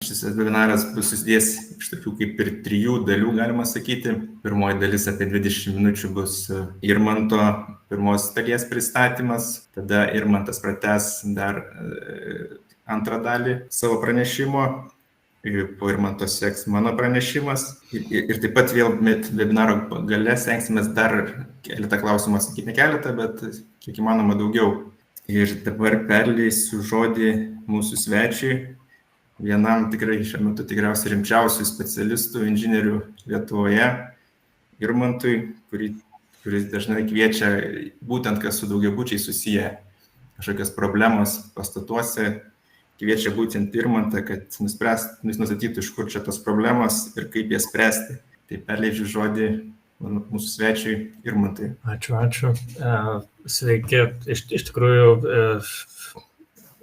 šis webinaras bus susidės iš tokių kaip ir 3 dalių, galima sakyti. Pirmoji dalis apie 20 minučių bus Irmanto pirmos dalies pristatymas, tada Irmantas pratęs dar antrą dalį savo pranešimo. Po Irmanto seks mano pranešimas ir taip pat vėl webinaro gale stengsimės dar keletą klausimų atsakyti, ne keletą, bet kiek įmanoma daugiau. Ir dabar perleisiu žodį mūsų svečiui, vienam tikrai šiuo metu tikriausiai rimčiausių specialistų, inžinierių Lietuvoje, Irmantui, kuris dažnai kviečia būtent kas su daugiabučiai susiję kažkokios problemos pastatuose, kviečia būtent Irmantą, kad nustatytų, iš kur čia tos problemos ir kaip jas spręsti. Tai perleidžiu žodį mūsų svečiui Irmantui. Ačiū. Sveiki. Iš tikrųjų,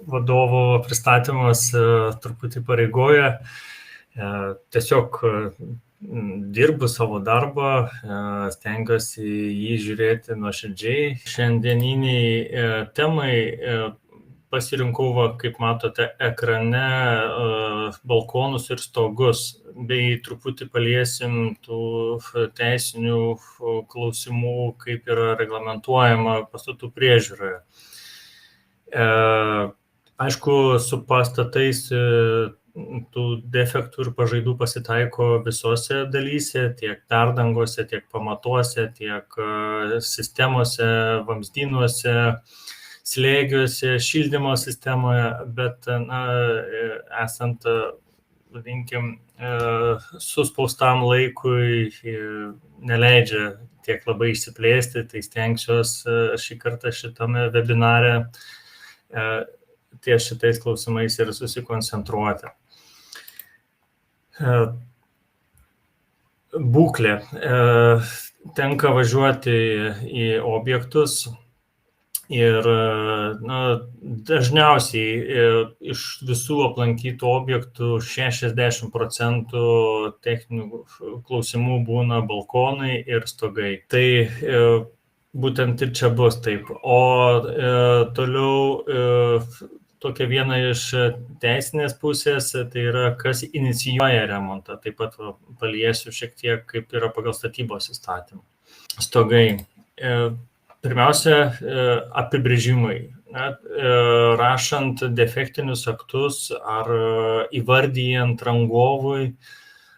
vadovo pristatymas truputį pareigoja. Tiesiog dirbu savo darbą, stengiuosi jį žiūrėti nuoširdžiai. Šiandieniniai temai pasirinkau, kaip matote, ekrane balkonus ir stogus, bei truputį paliesim tų teisinių klausimų, kaip yra reglamentuojama pastatų priežiūroje. Aišku, su pastatais tų defektų ir pažaidų pasitaiko visose dalyse, tiek perdangose, tiek pamatuose, tiek sistemose, vamzdynuose, slėgiuose, šildymo sistemoje, bet esant, vadinkim, suspaustam laikui neleidžia tiek labai išsiplėsti, tai stengsiuosi šį kartą šitame webinare ties šitais klausimais ir susikoncentruoti. Būklė. Tenka važiuoti į objektus. Ir dažniausiai iš visų aplankytų objektų 60% techninių klausimų būna balkonai ir stogai. Tai būtent ir čia bus taip. O toliau tokia viena iš teisinės pusės, tai yra kas inicijuoja remontą. Taip pat paliesiu šiek tiek, kaip yra pagal statybos įstatymą. Stogai. Pirmiausia, apibrėžimai. Rašant defektinius aktus ar įvardyjant rangovui,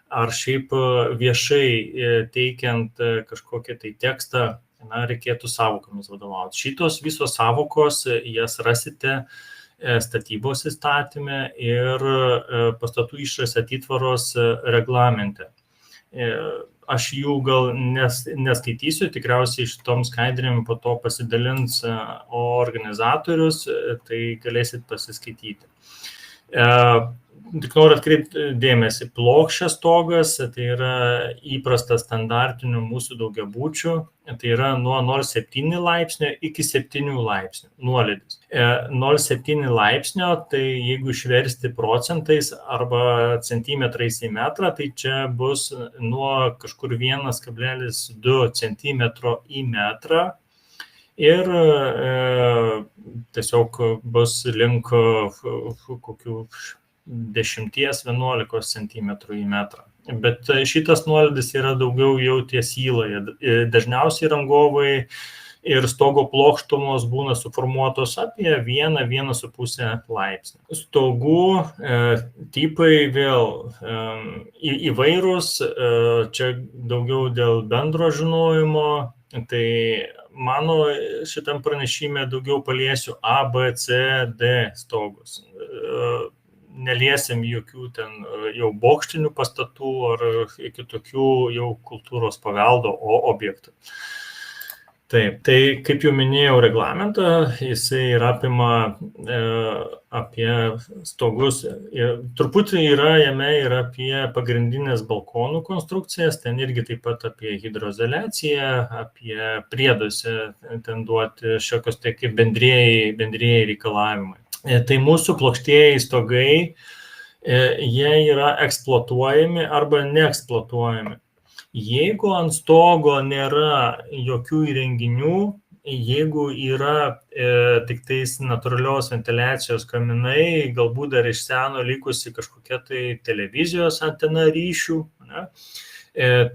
ar šiaip viešai teikiant kažkokį tai tekstą, reikėtų sąvokomis vadovauti. Šitos visos sąvokos, jas rasite statybos įstatyme ir pastatų išorės atitvaros reglamente. Aš jų gal neskaitysiu, tikriausiai šitom skaidrėm po to pasidalins organizatorius, tai galėsit pasiskaityti. Tik noriu atkreipti dėmesį, plokščias stogas, tai yra įprastas standartinių mūsų daugiabučių, tai yra nuo 0,7 laipsnio iki 7 laipsnių nuolydis. 0,7 laipsnio, tai jeigu išversti procentais arba centimetrais į metrą, tai čia bus nuo kažkur 1,2 centimetro į metrą. Ir tiesiog bus link kokių 10-11 cm į metrą. Bet šitas nuolydis yra daugiau jau ties įloje. Dažniausiai rangovai ir stogo plokštumos būna suformuotos apie 1-1,5 laipsnį. Stogų tipai vėl įvairūs, čia daugiau dėl bendro žinojimo, tai mano šitam pranešime daugiau paliesiu A, B, C, D stogus. Neliesim jokių ten jau bokštinių pastatų ar kitokių jau kultūros paveldo objektų. Taip, tai kaip jau minėjau reglamentą, jisai ir apima apie stogus. Truputį jame ir apie pagrindinės balkonų konstrukcijas, ten irgi taip pat apie hidroizoliaciją, apie prieduose ten duoti šiokios tai kaip bendrieji reikalavimai. Tai mūsų plokštieji stogai, jie yra eksploatuojami arba neeksploatuojami. Jeigu ant stogo nėra jokių įrenginių, jeigu yra tik tais natūralios ventiliacijos kaminai, galbūt dar iš seno likusi kažkokia tai televizijos antena ryšių, ne,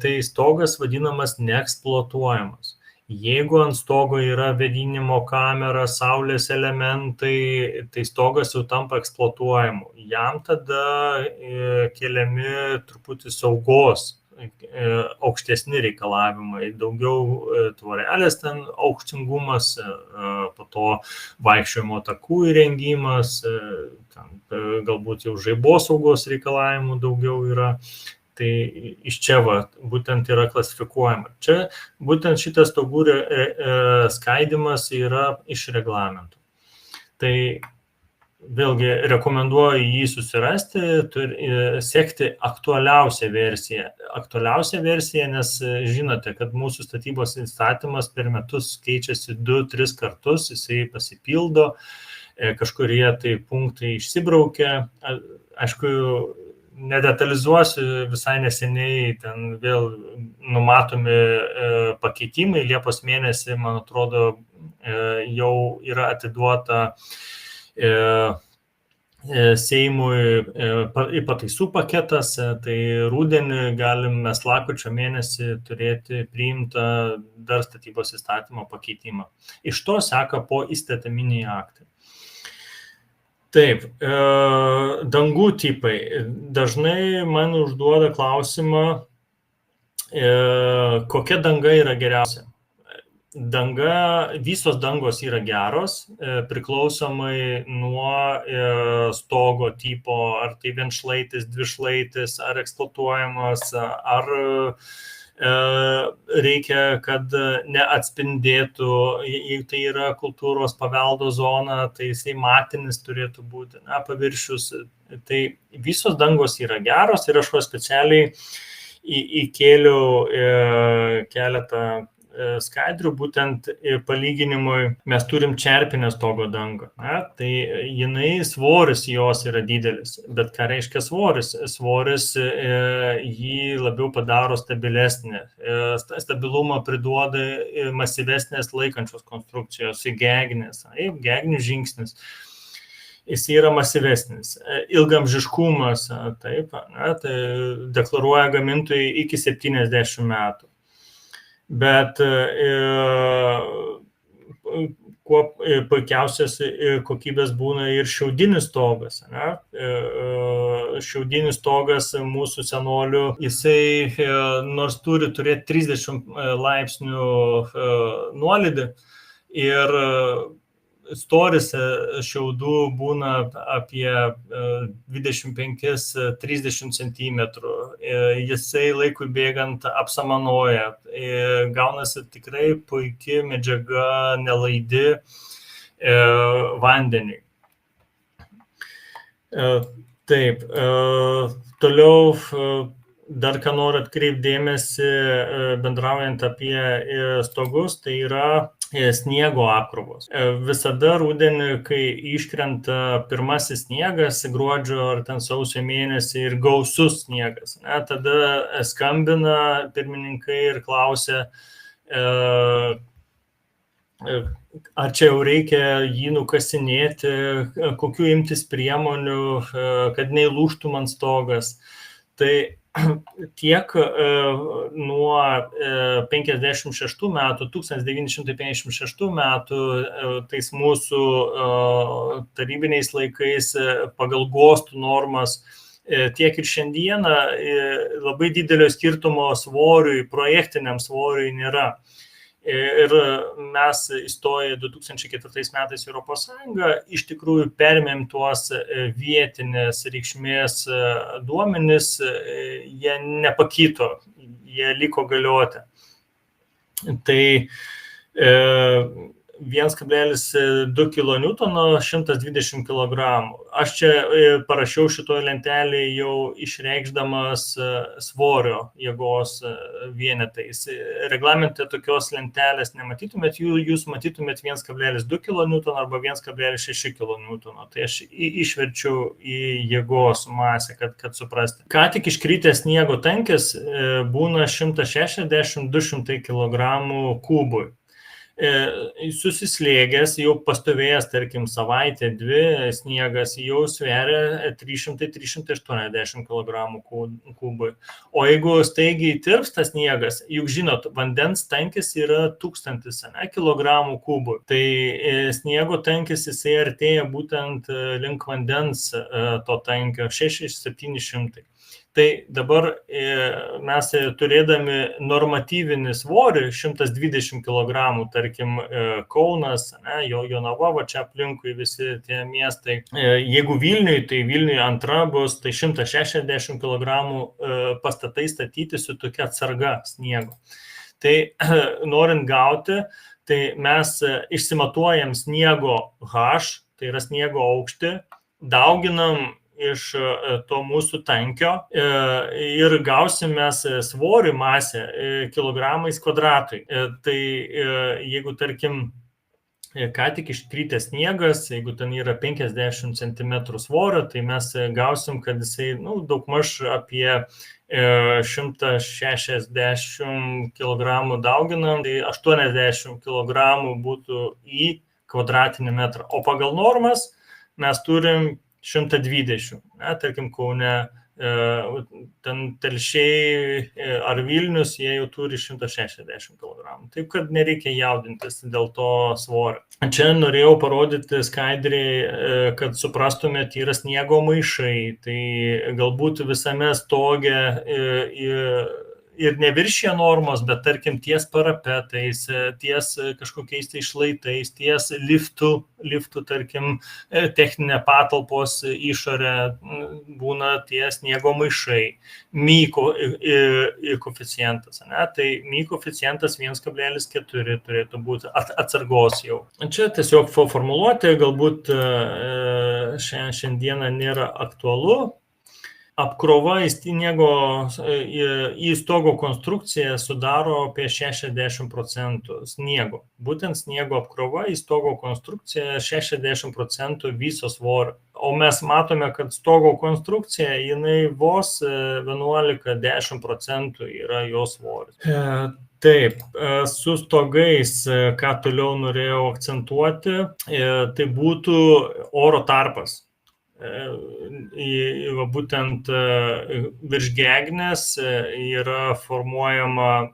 tai stogas vadinamas neeksploatuojamas. Jeigu ant stogo yra vėdinimo kamera, saulės elementai, tai stogas jau tampa eksploatuojamu. Jam tada keliami truputį saugos aukštesni reikalavimai, daugiau tvorelės ten aukštingumas, po to vaikščiojimo takų įrengimas, galbūt jau žaibosaugos reikalavimų daugiau yra. Tai iš čia būtent yra klasifikuojama. Čia būtent šitas stogų skaidimas yra iš reglamentų. Tai vėlgi rekomenduoju jį susirasti, sekti aktualiausią versiją. Aktualiausią versiją, nes žinote, kad mūsų statybos įstatymas per metus keičiasi 2-3 kartus, jisai pasipildo, kažkurie tai punktai išsibraukia. Aišku, nedetalizuosiu, visai neseniai ten vėl numatomi pakeitimai. Liepos mėnesį, man atrodo, jau yra atiduota Seimui į pataisų paketas, tai rudenį galim mes lapkričio mėnesį turėti priimtą dar statybos įstatymo pakeitimą. Iš to seka po įstatyminiai aktai. Taip, dangų tipai. Dažnai man užduoda klausimą, kokia danga yra geriausia. Visos dangos yra geros, priklausomai nuo stogo tipo, ar tai vienšlaitis, dvišlaitis, ar eksploatuojamas, ar reikia, kad neatspindėtų, jeigu tai yra kultūros paveldo zona, tai jisai matinis turėtų būti, paviršius. Tai visos dangos yra geros ir aš specialiai įkėliau keletą skaidrių, būtent palyginimui mes turim čerpinę stogo dangą. Tai jinai svoris jos yra didelis, bet ką reiškia svoris? Svoris jį labiau padaro stabilesnį, stabilumą priduoda masyvesnės laikančios konstrukcijos, gegnės, gegnių žingsnis. Jis yra masyvesnis. Ilgamžiškumas, taip, tai deklaruoja gamintojai iki 70 metų. Bet kuo puikiausias kokybės būna ir šiaudinis stogas. Šiaudinis stogas mūsų senolių, jisai nors turi turėti 30 laipsnių nuolydį ir storis šiaudų būna apie 25-30 cm. Jisai laikui bėgant apsamanoja. Gaunasi tikrai puikia medžiaga, nelaidi vandeniui. Taip, toliau dar ką noriu atkreipdėmėsi, bendraujant apie stogus, tai yra sniego apkrovos. Visada rudenį, kai iškrenta pirmasis sniegas, gruodžio ar ten sausio mėnesį ir gausus sniegas, tada skambina pirmininkai ir klausia, ar čia jau reikia jį nukasinėti, kokių imtis priemonių, kad neįlūžtų man stogas. Tai tiek nuo 1956 metų, tais mūsų tarybiniais laikais pagal GOST normas, tiek ir šiandieną labai didelio skirtumo svoriui, projektiniam svoriui nėra. Ir mes įstoję 2004 metais Europos Sąjungą iš tikrųjų perėmėm tuos vietinės reikšmės duomenis, jie nepakito, jie liko galioti. Tai 1,2 kN 120 kg. Aš čia parašiau šitoje lentelėje jau išreikšdamas svorio jėgos vienetais. Reglamente tokios lentelės nematytumėt, jūs matytumėt 1,2 kN arba 1,6 kN. Tai aš išverčiau į jėgos masę, kad suprasti. Ką tik iškritęs sniego tankis būna 160-200 kg kubui. susislėgęs, jau pastovėjęs, tarkim, savaitę, dvi, sniegas jau sveria 300-380 kg kubui. O jeigu staigiai tirpsta sniegas, juk žinot, vandens tankis yra 1000 kg kubui. Tai sniego tankis jisai artėja būtent link vandens to tankio 600-700. Tai dabar mes turėdami normatyvinį svorį 120 kg, tarkim, Kaunas, Jonava, va čia aplinkui visi tie miestai. Jeigu Vilniui, tai Vilniui antra bus, tai 160 kg pastatai statyti su tokia atsarga sniego. Tai norint gauti, tai mes išsimatuojam sniego H, tai yra sniego aukštį, dauginam iš to mūsų tankio ir gausim mes svorį, masę kilogramais kvadratui. Tai jeigu, tarkim, ką tik iškritęs sniegas, jeigu ten yra 50 cm svorio, tai mes gausim, kad jisai daugmaž apie 160 kg dauginam, tai 80 kg būtų į kvadratinį metrą. O pagal normas mes turim 120, tarkim, Kaune, ten Telšiai ar Vilnius, jie jau turi 160 kg. Taip, kad nereikia jaudintis dėl to svorio. Čia norėjau parodyti skaidriai, kad suprastumėt, yra sniego maišai, tai galbūt visame stoge ir neviršė normos, bet tarkim ties parapetais, ties kažkokiais tai šlaitais, ties liftų, tarkim, techninė patalpos išorė būna tie sniego maišai, mi koeficientas. Tai mi koeficientas 1,4 turėtų būti atsargos jau. Čia tiesiog formuluotė, galbūt šiandieną nėra aktualu. Apkrova į stogo konstrukciją sudaro apie 60% sniego. Būtent sniego apkrova į stogo konstrukciją 60% viso svorio. O mes matome, kad stogo konstrukcija, jinai vos 11-10% yra jos svoris. Taip, su stogais, ką toliau norėjau akcentuoti, tai būtų oro tarpas. Būtent virš gegnės yra formuojama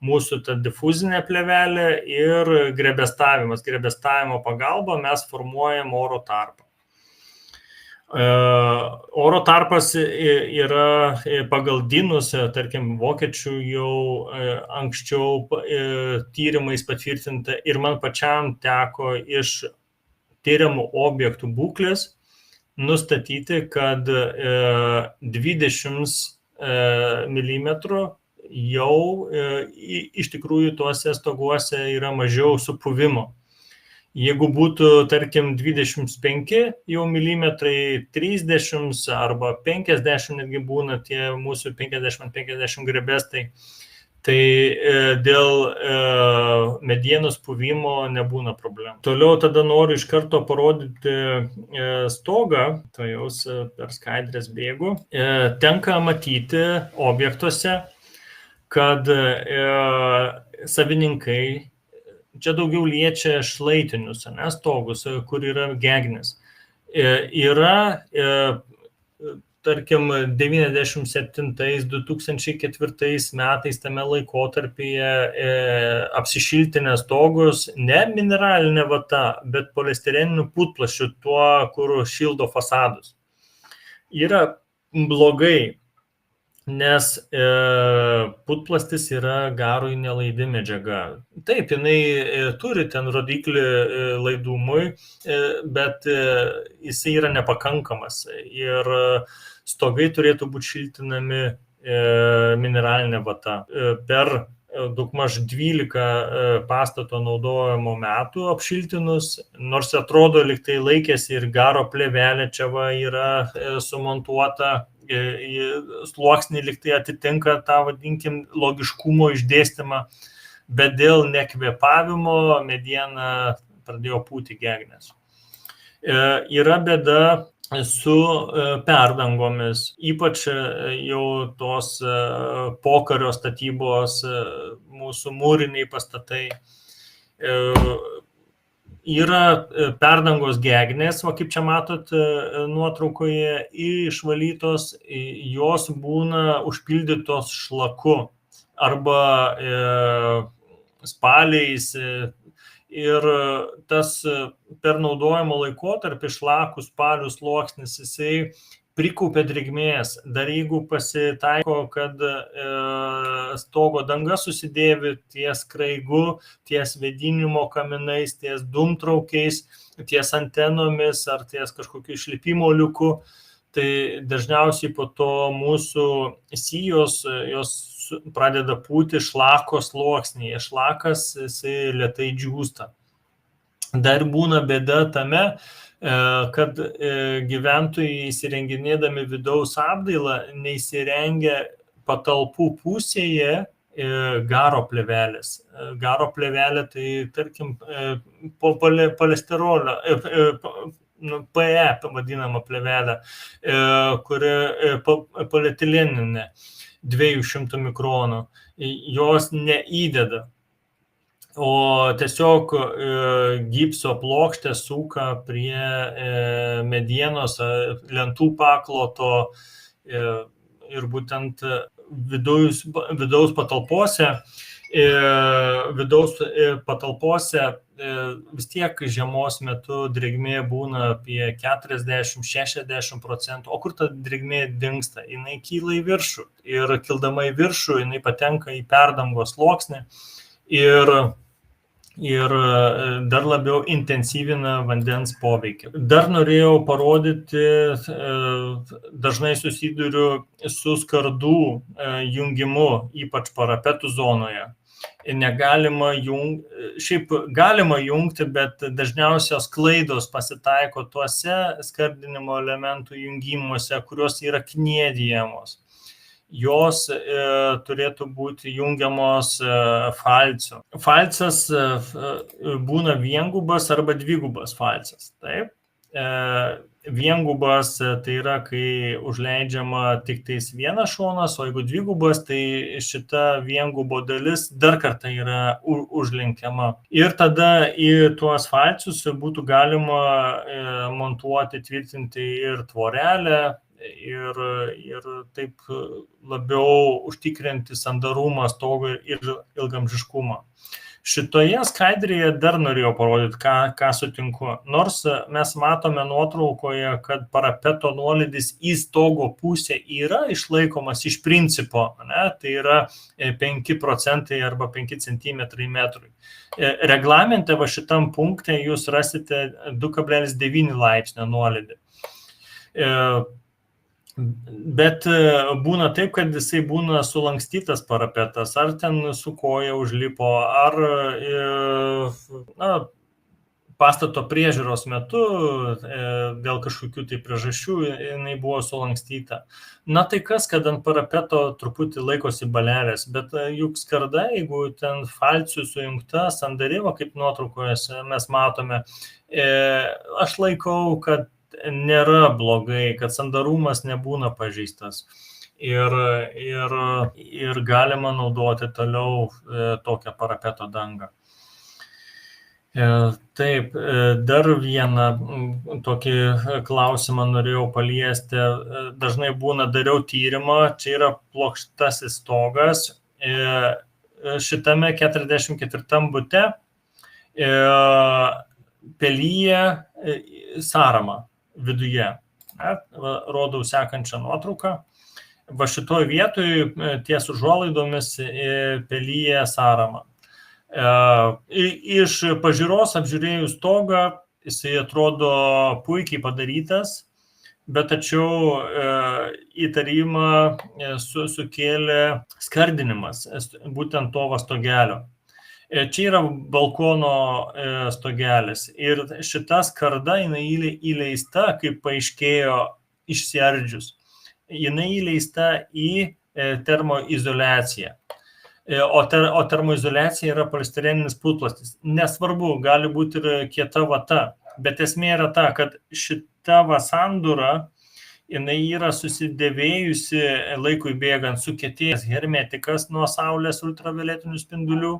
mūsų ta difuzinė plėvelė ir grebestavimas. Grebestavimo pagalba mes formuojam oro tarpą. Oro tarpas yra pagal DINus, tarkim, vokiečių jau anksčiau tyrimais patvirtinta ir man pačiam teko iš tyriamų objektų būklės nustatyti, kad 20 mm jau iš tikrųjų tuose stoguose yra mažiau supuvimo. Jeigu būtų, tarkim, 25 jau milimetrai, 30 arba 50 netgi būna tie mūsų 50 grebestai, tai dėl medienos puvimo nebūna problemų. Toliau tada noriu iš karto parodyti stogą, tai jau per skaidrės bėgu. Tenka matyti objektuose, kad savininkai čia daugiau liečia šlaitinius stogus, kur yra gegnės. Yra tarkim, 97-2004 metais tame laikotarpyje apsišiltinę stogus ne mineralinė vata, bet polistireniniu putplasčiu, tuo, kur šildo fasadus. Yra blogai, nes putplastis yra garui nelaidi medžiaga. Taip, jinai turi ten rodiklį laidumui, bet jisai yra nepakankamas ir stogai turėtų būti šiltinami mineralinė vata. Per daugmaž 12 pastato naudojimo metų apšiltinus, nors atrodo, lyg tai laikėsi ir garo plėvelė čia va yra sumontuota, sluoksnį lyg tai atitinka tą, vadinkim, logiškumo išdėstymą, bet dėl nekvėpavimo mediena pradėjo pūti gegnės. Yra bėda su perdangomis, ypač jau tos pokario statybos mūsų mūriniai pastatai. Yra perdangos gegnės, va kaip čia matot nuotraukoje, išvalytos, jos būna užpildytos šlaku arba spaliais. Ir tas per naudojimo laikotarpį šlakų spalių sluoksnis, jisai prikaupia drėgmės. Dar jeigu pasitaiko, kad stogo danga susidėvi ties kraigu, ties vėdinimo kaminais, ties dūmtraukiais, ties antenomis ar ties kažkokiu išlipimo liuku, tai dažniausiai po to mūsų sijos, jos pradeda pūti šlako sluoksnyje. Šlakas, jisai lėtai džiūsta. Dar būna bėda tame, kad gyventojai įsirenginėdami vidaus apdailą neįsirengia patalpų pusėje garo plėvelės. Garo plėvelė tai, tarkim, polisterolio, PE vadinama plėvelė, kuri polietileninė 200 mikronų, jos neįdeda, o tiesiog gipso plokštė suka prie medienos lentų pakloto ir būtent vidaus patalpose. Vidaus patalpose vis tiek žiemos metu drėgmė būna apie 40–60%, o kur ta drėgmė dingsta? Jinai kyla į viršų ir kildama į viršų jinai patenka į perdangos sluoksnį ir dar labiau intensyvina vandens poveikį. Dar norėjau parodyti, dažnai susiduriu su skardų jungimu, ypač parapetų zonoje. Negalima šiaip galima jungti, bet dažniausios klaidos pasitaiko tuose skardinimo elementų jungimuose, kurios yra kniedijamos. Jos turėtų būti jungiamos falciu. Falcas būna viengubas arba dvigubas falcas. Taip. Viengubas tai yra, kai užleidžiama tik tais vienas šonas, o jeigu dvigubas, tai šita viengubo dalis dar kartą yra užlenkiama. Ir tada į tuos falcius būtų galima montuoti, tvirtinti ir tvorelę, ir taip labiau užtikrinti sandarumą stogo ir ilgamžiškumą. Šitoje skaidrėje dar norėjau parodyti, ką sutinku. Nors mes matome nuotraukoje, kad parapeto nuolydis į stogo pusę yra išlaikomas iš principo, ne? Tai yra 5% arba 5 cm metrui. Reglamente va šitam punkte jūs rasite 2,9 laipsnio nuolydį. Bet būna taip, kad jisai būna sulankstytas parapetas, ar ten su koja užlipo, ar pastato priežiūros metu dėl kažkokių tai priežasčių jinai buvo sulankstyta. Na tai kas, kad ant parapeto truputį laikosi balelės, bet juk skarda, jeigu ten falcių sujungta sandariva, kaip nuotraukoje mes matome, aš laikau, kad nėra blogai, kad sandarumas nebūna pažeistas ir galima naudoti toliau tokią parapeto dangą. Taip, dar vieną tokį klausimą norėjau paliesti. Dažnai būna, dariau tyrimą, čia yra plokštasis stogas. Šitame 44 bute pelyja sąrama viduje. Rodau sekančią nuotrauką. Va šitoj vietoj ties užuolaidomis pelyja sąrama. Iš pažiūros apžiūrėjus stogą, jisai atrodo puikiai padarytas, bet tačiau įtarimą sukėlė skardinimas, būtent to stogelio. Čia yra balkono stogelis ir šita skarda jinai įleista, kaip paaiškėjo išsiardžius. Jinai įleista į termoizoliaciją. O termoizoliacija yra polistireninis putplastis. Nesvarbu, gali būti ir kieta vata, bet esmė yra ta, kad šita sandūra jinai yra susidėvėjusi laikui bėgant, sukietėjęs hermetikas nuo saulės ultravioletinių spindulių.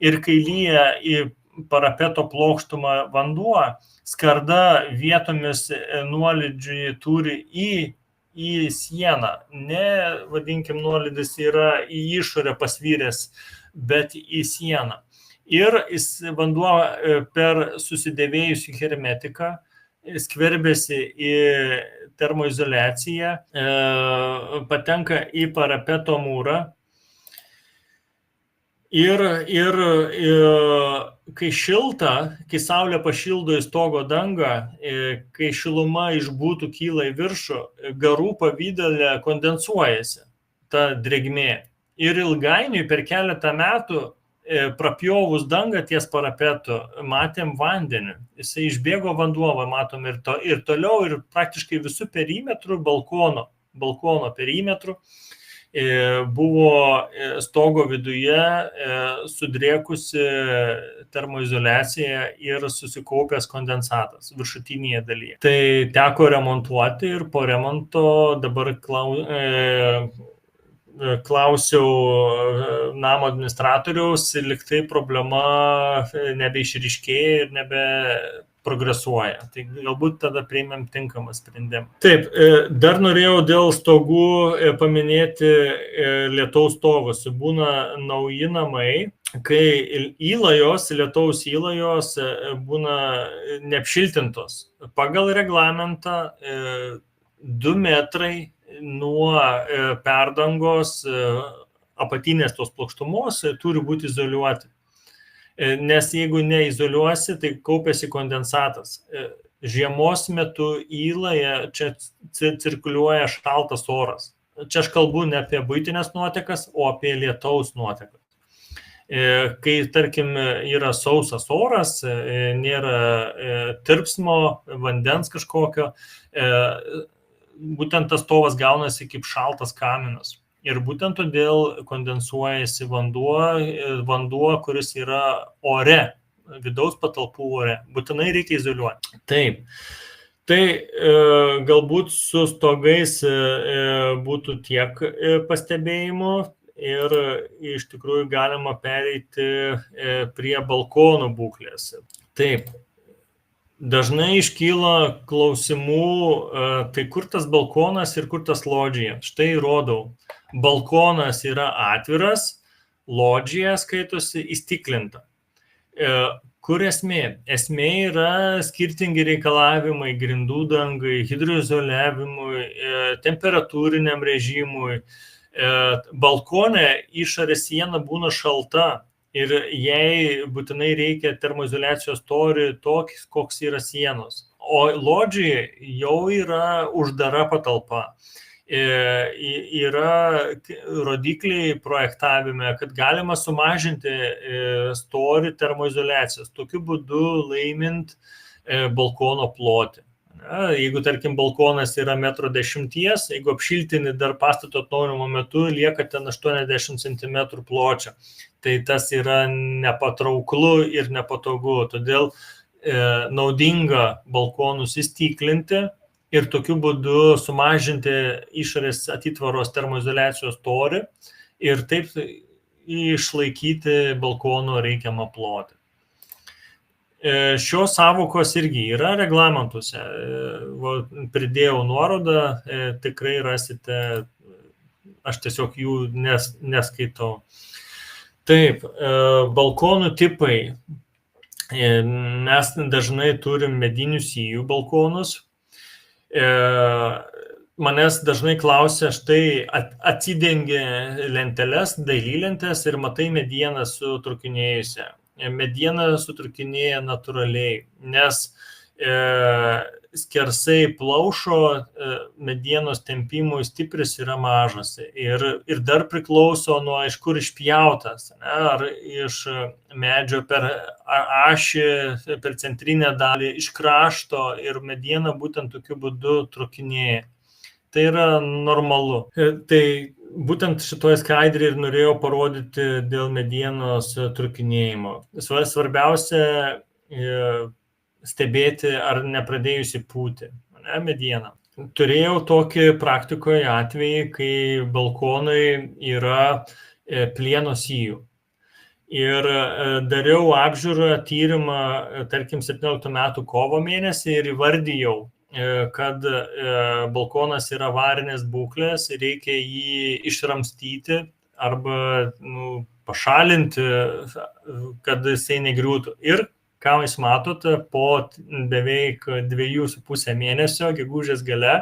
Ir kai lyja į parapeto plokštumą vanduo, skarda vietomis nuolydžiui turi į sieną, ne, vadinkim, nuolydis yra į išorę pasvyręs, bet į sieną. Ir vanduo per susidėvėjusių hermetiką skverbėsi į termoizoliaciją, patenka į parapeto mūrą ir kai šilta, kai saulė pašildo į stogo dangą, kai šiluma iš būtų kyla į viršų, garų pavidale kondensuojasi ta drėgmė. Ir ilgainiui per keletą metų prapjovus dangą ties parapetu, matėm vandenį. Jisai išbėgo vanduo, matom ir toliau, ir praktiškai visų perimetrų, balkono perimetrų, buvo stogo viduje sudrėkusi termoizoliacija ir susikaupęs kondensatas viršutinėje dalyje. Tai teko remontuoti ir po remonto dabar klausiau namo administratoriaus, liktai problema nebeišryškėja ir nebeprogresuoja. Tai galbūt tada priimėm tinkamą sprendimą. Taip, dar norėjau dėl stogų paminėti lietaus stogus. Būna nauji namai, kai lietaus įlajos būna neapšiltintos. Pagal reglamentą 2 metrai nuo perdangos apatinės tos plokštumos turi būti izoliuoti. Nes jeigu neizoliuosi, tai kaupiasi kondensatas. Žiemos metu įlaje čia cirkuliuoja šaltas oras. Čia aš kalbu ne apie buitinės nuotekas, o apie lietaus nuotekas. Kai, tarkim, yra sausas oras, nėra tirpsmo, vandens kažkokio, būtent tas stovas gaunasi kaip šaltas kaminas. Ir būtent todėl kondensuojasi vanduo, kuris yra ore, vidaus patalpų ore. Būtinai reikia izoliuoti. Taip. Tai galbūt su stogais būtų tiek pastebėjimų ir iš tikrųjų galima pereiti prie balkonų būklės. Taip. Dažnai iškyla klausimų, tai kur tas balkonas ir kur tas lodžija. Štai rodau. Balkonas yra atviras, lodžija skaitosi įstiklinta. Kur esmė? Esmė yra skirtingi reikalavimai grindų dangai, hidroizoliavimui, temperatūriniam režimui. Balkone išorės siena būna šalta. Ir jai būtinai reikia termoizoliacijos storį toks, koks yra sienos. O lodžija jau yra uždara patalpa. Yra rodikliai projektavime, kad galima sumažinti storį termoizoliacijos. Tokiu būdu laimint balkono plotį. Jeigu, tarkim, balkonas yra 1,10 m, jeigu apšiltini dar pastato atnaujinimo metu, lieka ten 80 cm pločio. Tai tas yra nepatrauklu ir nepatogu. Todėl naudinga balkonus įstiklinti ir tokiu būdu sumažinti išorės atitvaros termoizoliacijos storį ir taip išlaikyti balkono reikiamą plotį. Šios sąvokos irgi yra reglamentuose. Pridėjau nuorodą, tikrai rasite, aš tiesiog jų neskaitau. Taip, balkonų tipai. Mes dažnai turim medinių sijų balkonus. Manęs dažnai klausia, štai atsidengia lenteles, dailylentes ir matai medieną sutrūkinėjusią. Mediena sutrūkinėja natūraliai, nes skersai plaušo medienos tempimui stipris yra mažas ir dar priklauso nuo iš kur išpjautas, ar iš medžio per ašį, per centrinę dalį, iš krašto ir mediena būtent tokiu būdu trūkinėja. Tai yra normalu. Tai būtent šitoje skaidrėje ir norėjau parodyti dėl medienos trūkinėjimo. Svarbiausia stebėti, ar nepradėjusi pūti medieną. Turėjau tokį praktikoje atvejį, kai balkonai yra plieno sijų. Ir dariau apžiūrą, tyrimą, tarkim, 17 metų kovo mėnesį ir įvardijau, kad balkonas yra avarinės būklės ir reikia jį išramstyti arba pašalinti, kad jisai negriūtų. Ir ką jūs matote, po beveik 2,5 mėnesio, gegužės gale,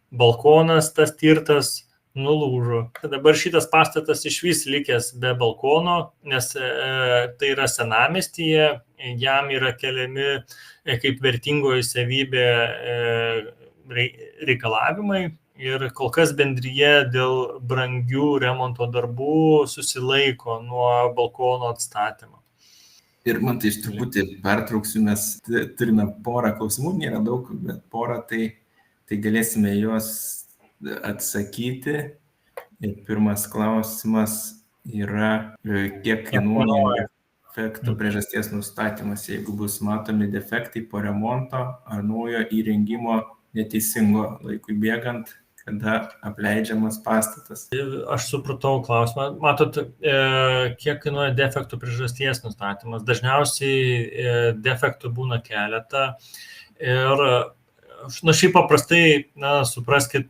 balkonas tas tirtas nulūžo. Dabar šitas pastatas išvis likęs be balkono, nes tai yra senamiestyje, jam yra keliami kaip vertingoji savybė reikalavimai ir kol kas bendrija dėl brangių remonto darbų susilaiko nuo balkono atstatymo. Ir man tai iš truputį pertrauksiu, mes turime porą klausimų, nėra daug, bet porą, tai galėsime juos atsakyti. Ir pirmas klausimas yra, kiek kainuoja defektų priežasties nustatymas, jeigu bus matomi defektai po remonto ar naujo įrengimo neteisingo laikui bėgant, kada apleidžiamas pastatas. Aš supratau klausimą. Matot, kiek kainuoja defektų priežasties nustatymas? Dažniausiai defektų būna keletą ir šiaip paprastai, supraskit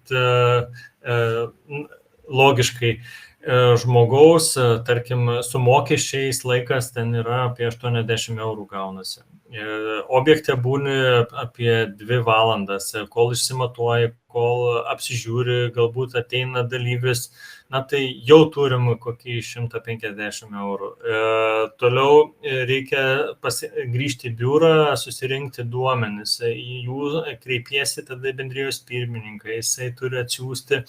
logiškai, žmogaus, tarkim, su mokesčiais laikas ten yra apie 80 eurų gaunasi. Objekte būni apie 2 valandas, kol išsimatuoji, kol apsižiūri, galbūt ateina dalyvis, tai jau turim kokį 150 eurų. Toliau reikia grįžti į biurą, susirinkti duomenis, į jų kreipiesi tada bendrijos pirmininką, jisai turi atsiųsti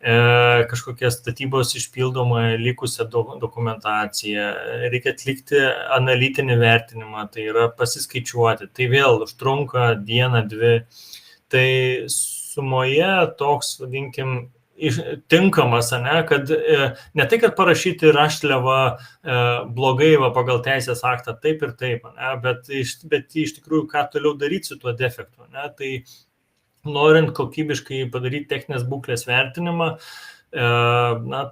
kažkokią statybos išpildomą likusią dokumentaciją, reikia atlikti analitinį vertinimą, tai yra pasiskaičiuoti, tai vėl užtrunka dieną, 2, tai sumoje toks, vadinkim, tinkamas, kad ne tai, kad parašyti raštliavą blogai pagal teisės aktą, taip ir taip, bet iš tikrųjų, ką toliau daryti su tuo defektu, tai norint kokybiškai padaryti techninės būklės vertinimą,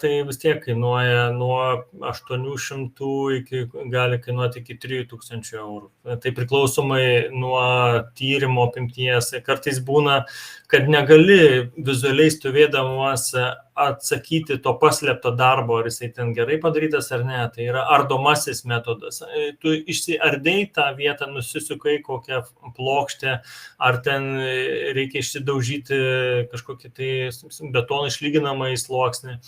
tai vis tiek kainuoja nuo 800 gali kainuoti iki 3000 eurų. Tai priklausomai nuo tyrimo apimties. Kartais būna, kad negali vizualiai stovėdamas atsakyti to paslėpto darbo, ar jisai ten gerai padarytas ar ne. Tai yra ardomasis metodas. Tu išsiardei tą vietą, nusisukai kokią plokštę, ar ten reikia išsidaužyti kažkokį tai betoną išlyginamą į sluoksnį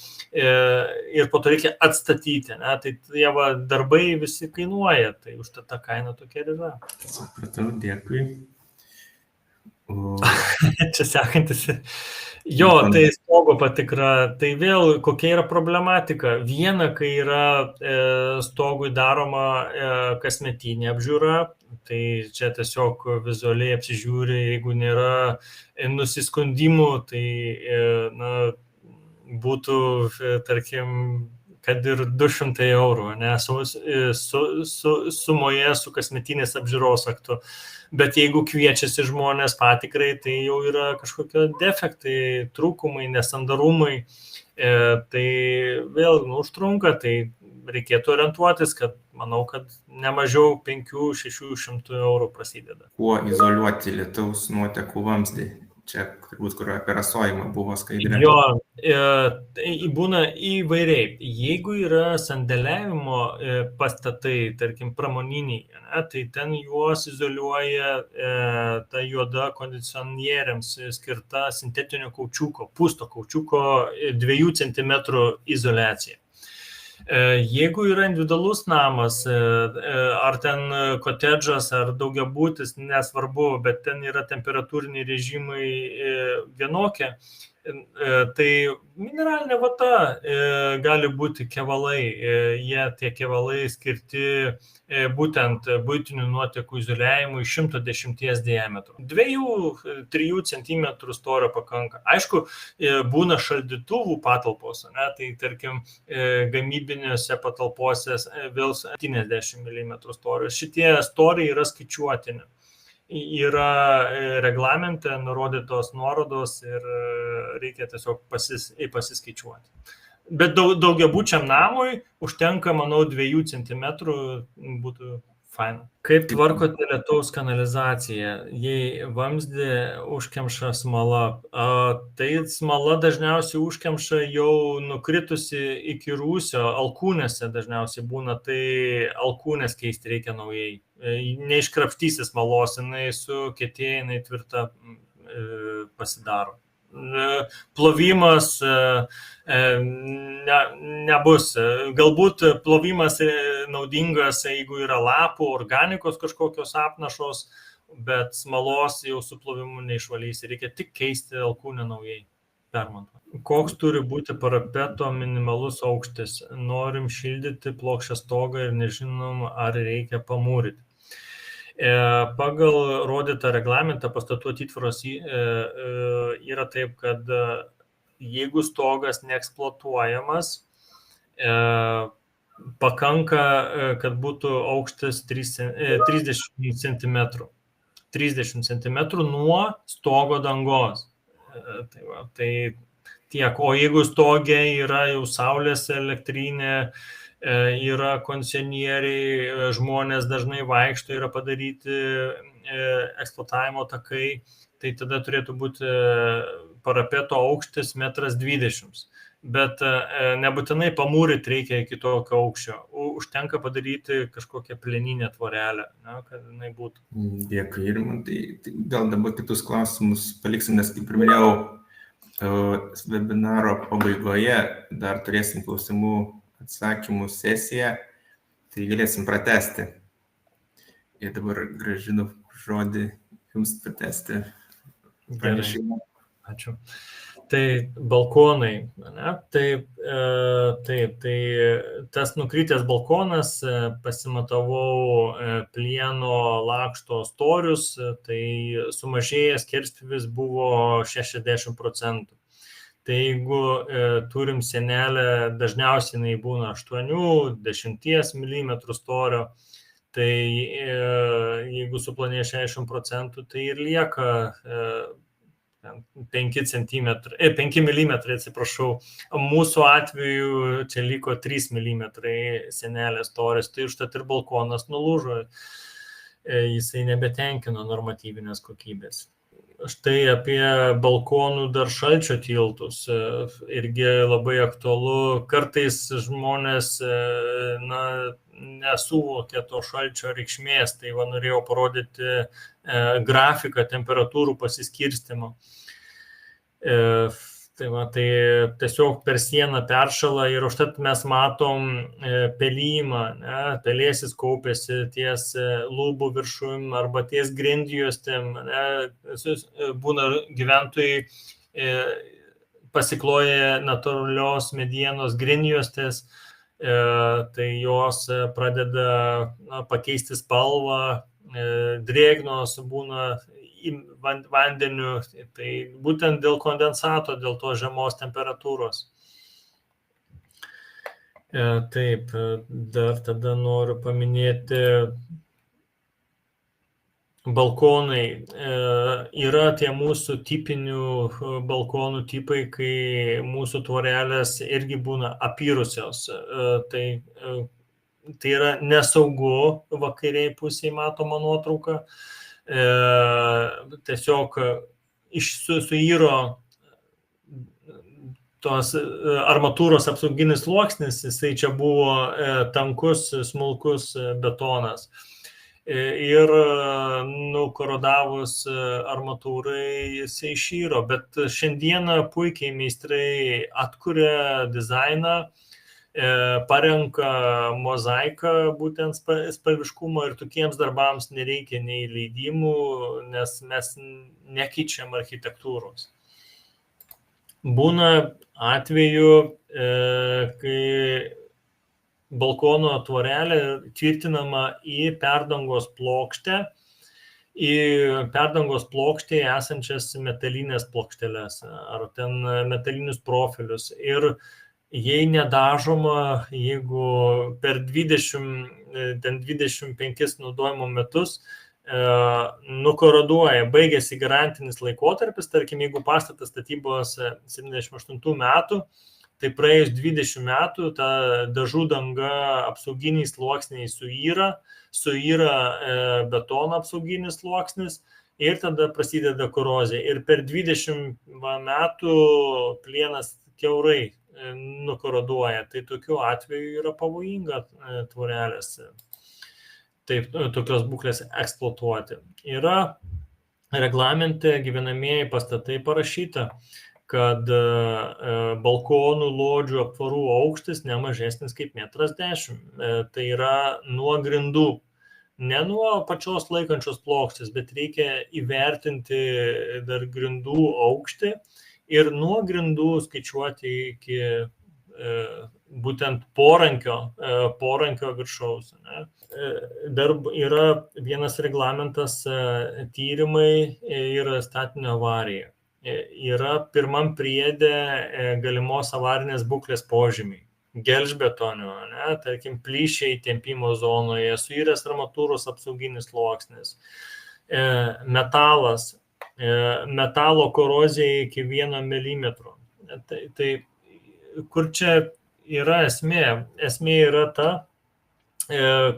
ir po to reikia atstatyti. Tai tie darbai visi kainuoja, tai užtat ta kaina tokia ir yra. Supratau, dėkui. Čia sekantis. Jo, tai stogo patikra, tai vėl kokia yra problematika. Viena, kai yra stogui daroma kasmetinė apžiūra, tai čia tiesiog vizualiai apsižiūri, jeigu nėra nusiskundimų, tai būtų, tarkim, kad ir 200 eurų, sumoje su kasmetinės apžiūros aktu. Bet jeigu kviečiasi žmonės patikrai, tai jau yra kažkokie defektai, trūkumai, nesandarumai, tai vėl užtrunka, tai reikėtų orientuotis, kad manau, kad ne mažiau 500-600 eurų prasideda. Kuo izoliuoti lietaus nuotekų vamzdį? Čia turbūt, kur apie rasojimą buvo skaidrė. Jo, tai būna įvairiai. Jeigu yra sandėliavimo pastatai, tarkim, pramoniniai, tai ten juos izoliuoja ta juoda kondicionieriams skirta sintetinio kaučiuko, pūsto kaučiuko 2 cm izoliacija. Jeigu yra individualus namas, ar ten kotedžas, ar daugiabutis, nesvarbu, bet ten yra temperatūriniai režimai vienokie, tai mineralinė vata gali būti kevalai. Tie kevalai skirti būtent buitinių nuotekų izoliavimui 110 diametrų. 2-3 cm storio pakanka. Aišku, būna šaldytuvų patalpos, tai tarkim gamybinėse patalpose vėl 70 mm storio. Šitie storiai yra skaičiuotini. Yra reglamente nurodytos nuorodos ir reikia tiesiog pasiskaičiuoti. Bet daugiabučiam namui užtenka, manau, 2 centimetrų būtų faina. Kaip tvarkote lietaus kanalizaciją? Jei vamzdį užkemša smala, tai smala dažniausiai užkemša jau nukritusi iki rūsio, alkūnėse dažniausiai būna, tai alkūnės keisti reikia naujai. Neiškrapštysi smalos, jinai sukietėja, jinai tvirta pasidaro. Plovimas nebus. Galbūt plovimas naudingas, jeigu yra lapų, organikos kažkokios apnašos, bet smalos jau su plovimu neišvalysi. Reikia tik keisti alkūnę naujai. Permontuoti. Koks turi būti parapeto minimalus aukštis? Norim šildyti plokščią stogą ir nežinom, ar reikia pamūryti. Pagal rodytą reglamentą pastatų atitvaros yra taip, kad jeigu stogas neeksploatuojamas, pakanka, kad būtų aukštis 30 cm. 30 cm nuo stogo dangos. Tai tiek. O jeigu stogė yra jau saulės elektrinė, yra kondicionieriai, žmonės dažnai vaikšto, yra padaryti eksploatavimo takai, tai tada turėtų būti parapeto aukštis 1,20 m. Bet nebūtinai pamūryti reikia iki tokio aukščio. Užtenka padaryti kažkokią plieninę tvorelę, kad jinai būtų. Dėkui, Irmantai. Gal dabar kitus klausimus paliksim, nes kaip ir minėjau, webinaro pabaigoje dar turėsim klausimų atsakymų sesiją, tai galėsim pratesti. Ir dabar grąžinu žodį jums pratesti pranešimą. Ačiū. Tai balkonai, ne? Taip, tas nukritęs balkonas, pasimatavau plieno lakšto storius, tai sumažėjęs skerspjūvis buvo 60%. Tai jeigu turim sienelę, dažniausiai jinai būna 8-10 mm storio, tai jeigu suplanė 60%, tai ir lieka 5 mm, atsiprašau. Mūsų atveju čia liko 3 mm sienelės storis, tai užtat ir balkonas nulūžo, jisai nebetenkino normatyvinės kokybės. Štai apie balkonų dar šalčio tiltus irgi labai aktualu. Kartais žmonės nesuvokia to šalčio reikšmės, tai norėjau parodyti grafiką temperatūrų pasiskirstimo. Tai tiesiog per sieną peršala ir užtat mes matom pelymą, pelėsis kaupėsi ties lubų viršum arba ties grindjuostėm, būna gyventojai pasikloja natūralios medienos grindjuostės, tai jos pradeda pakeisti spalvą, drėgnos būna vandeniu, tai būtent dėl kondensato, dėl to žemos temperatūros. Taip, dar tada noriu paminėti balkonai. Yra tie mūsų tipinių balkonų tipai, kai mūsų tvorelės irgi būna apyrusios. Tai yra nesaugu, vakariai pusėje matoma nuotrauka. Tiesiog suiro tos armatūros apsauginis sluoksnis, jisai čia buvo tankus, smulkus betonas. Ir nukorodavus armatūrai jisai išyro, bet šiandieną puikiai meistrai atkuria dizainą, parenka mozaiką būtent spalviškumo ir tokiems darbams nereikia nei leidimų, nes mes nekeičiam architektūros. Būna atveju, kai balkono tvorelė tvirtinama į perdangos plokštę, į perdangos plokštėje esančias metalinės plokšteles ar ten metalinius profilius. Ir jei nedažoma, jeigu per 25 naudojimo metus nukoroduoja, baigėsi garantinis laikotarpis, tarkim, jeigu pastatas statybos 78 metų, tai praėjus 20 metų ta dažų danga apsauginiai sluoksniai suyra betono apsauginis sluoksnis ir tada prasideda korozija. Ir per 20 metų plienas kiaurai nukoroduoja. Tai tokiu atveju yra pavojinga tvorelės. Taip, tokios būklės eksploatuoti. Yra reglamente gyvenamieji pastatai parašyta, kad balkonų, lodžių, aptvarų aukštis ne mažesnis kaip 1,10 m. Tai yra nuo grindų, ne nuo pačios laikančios plokštės, bet reikia įvertinti dar grindų aukštį ir nuo grindų skaičiuoti iki būtent porankio viršaus. Ne? Dar yra vienas reglamentas tyrimai ir statinio avarija. Yra pirmam priede galimos avarinės būklės požymiai. Gelžbetonio, tarkim, plyšiai tempimo zonoje, suiręs armatūros apsauginis sluoksnis, metalas, metalo korozija iki 1 mm. Tai kur čia yra esmė? Esmė yra ta,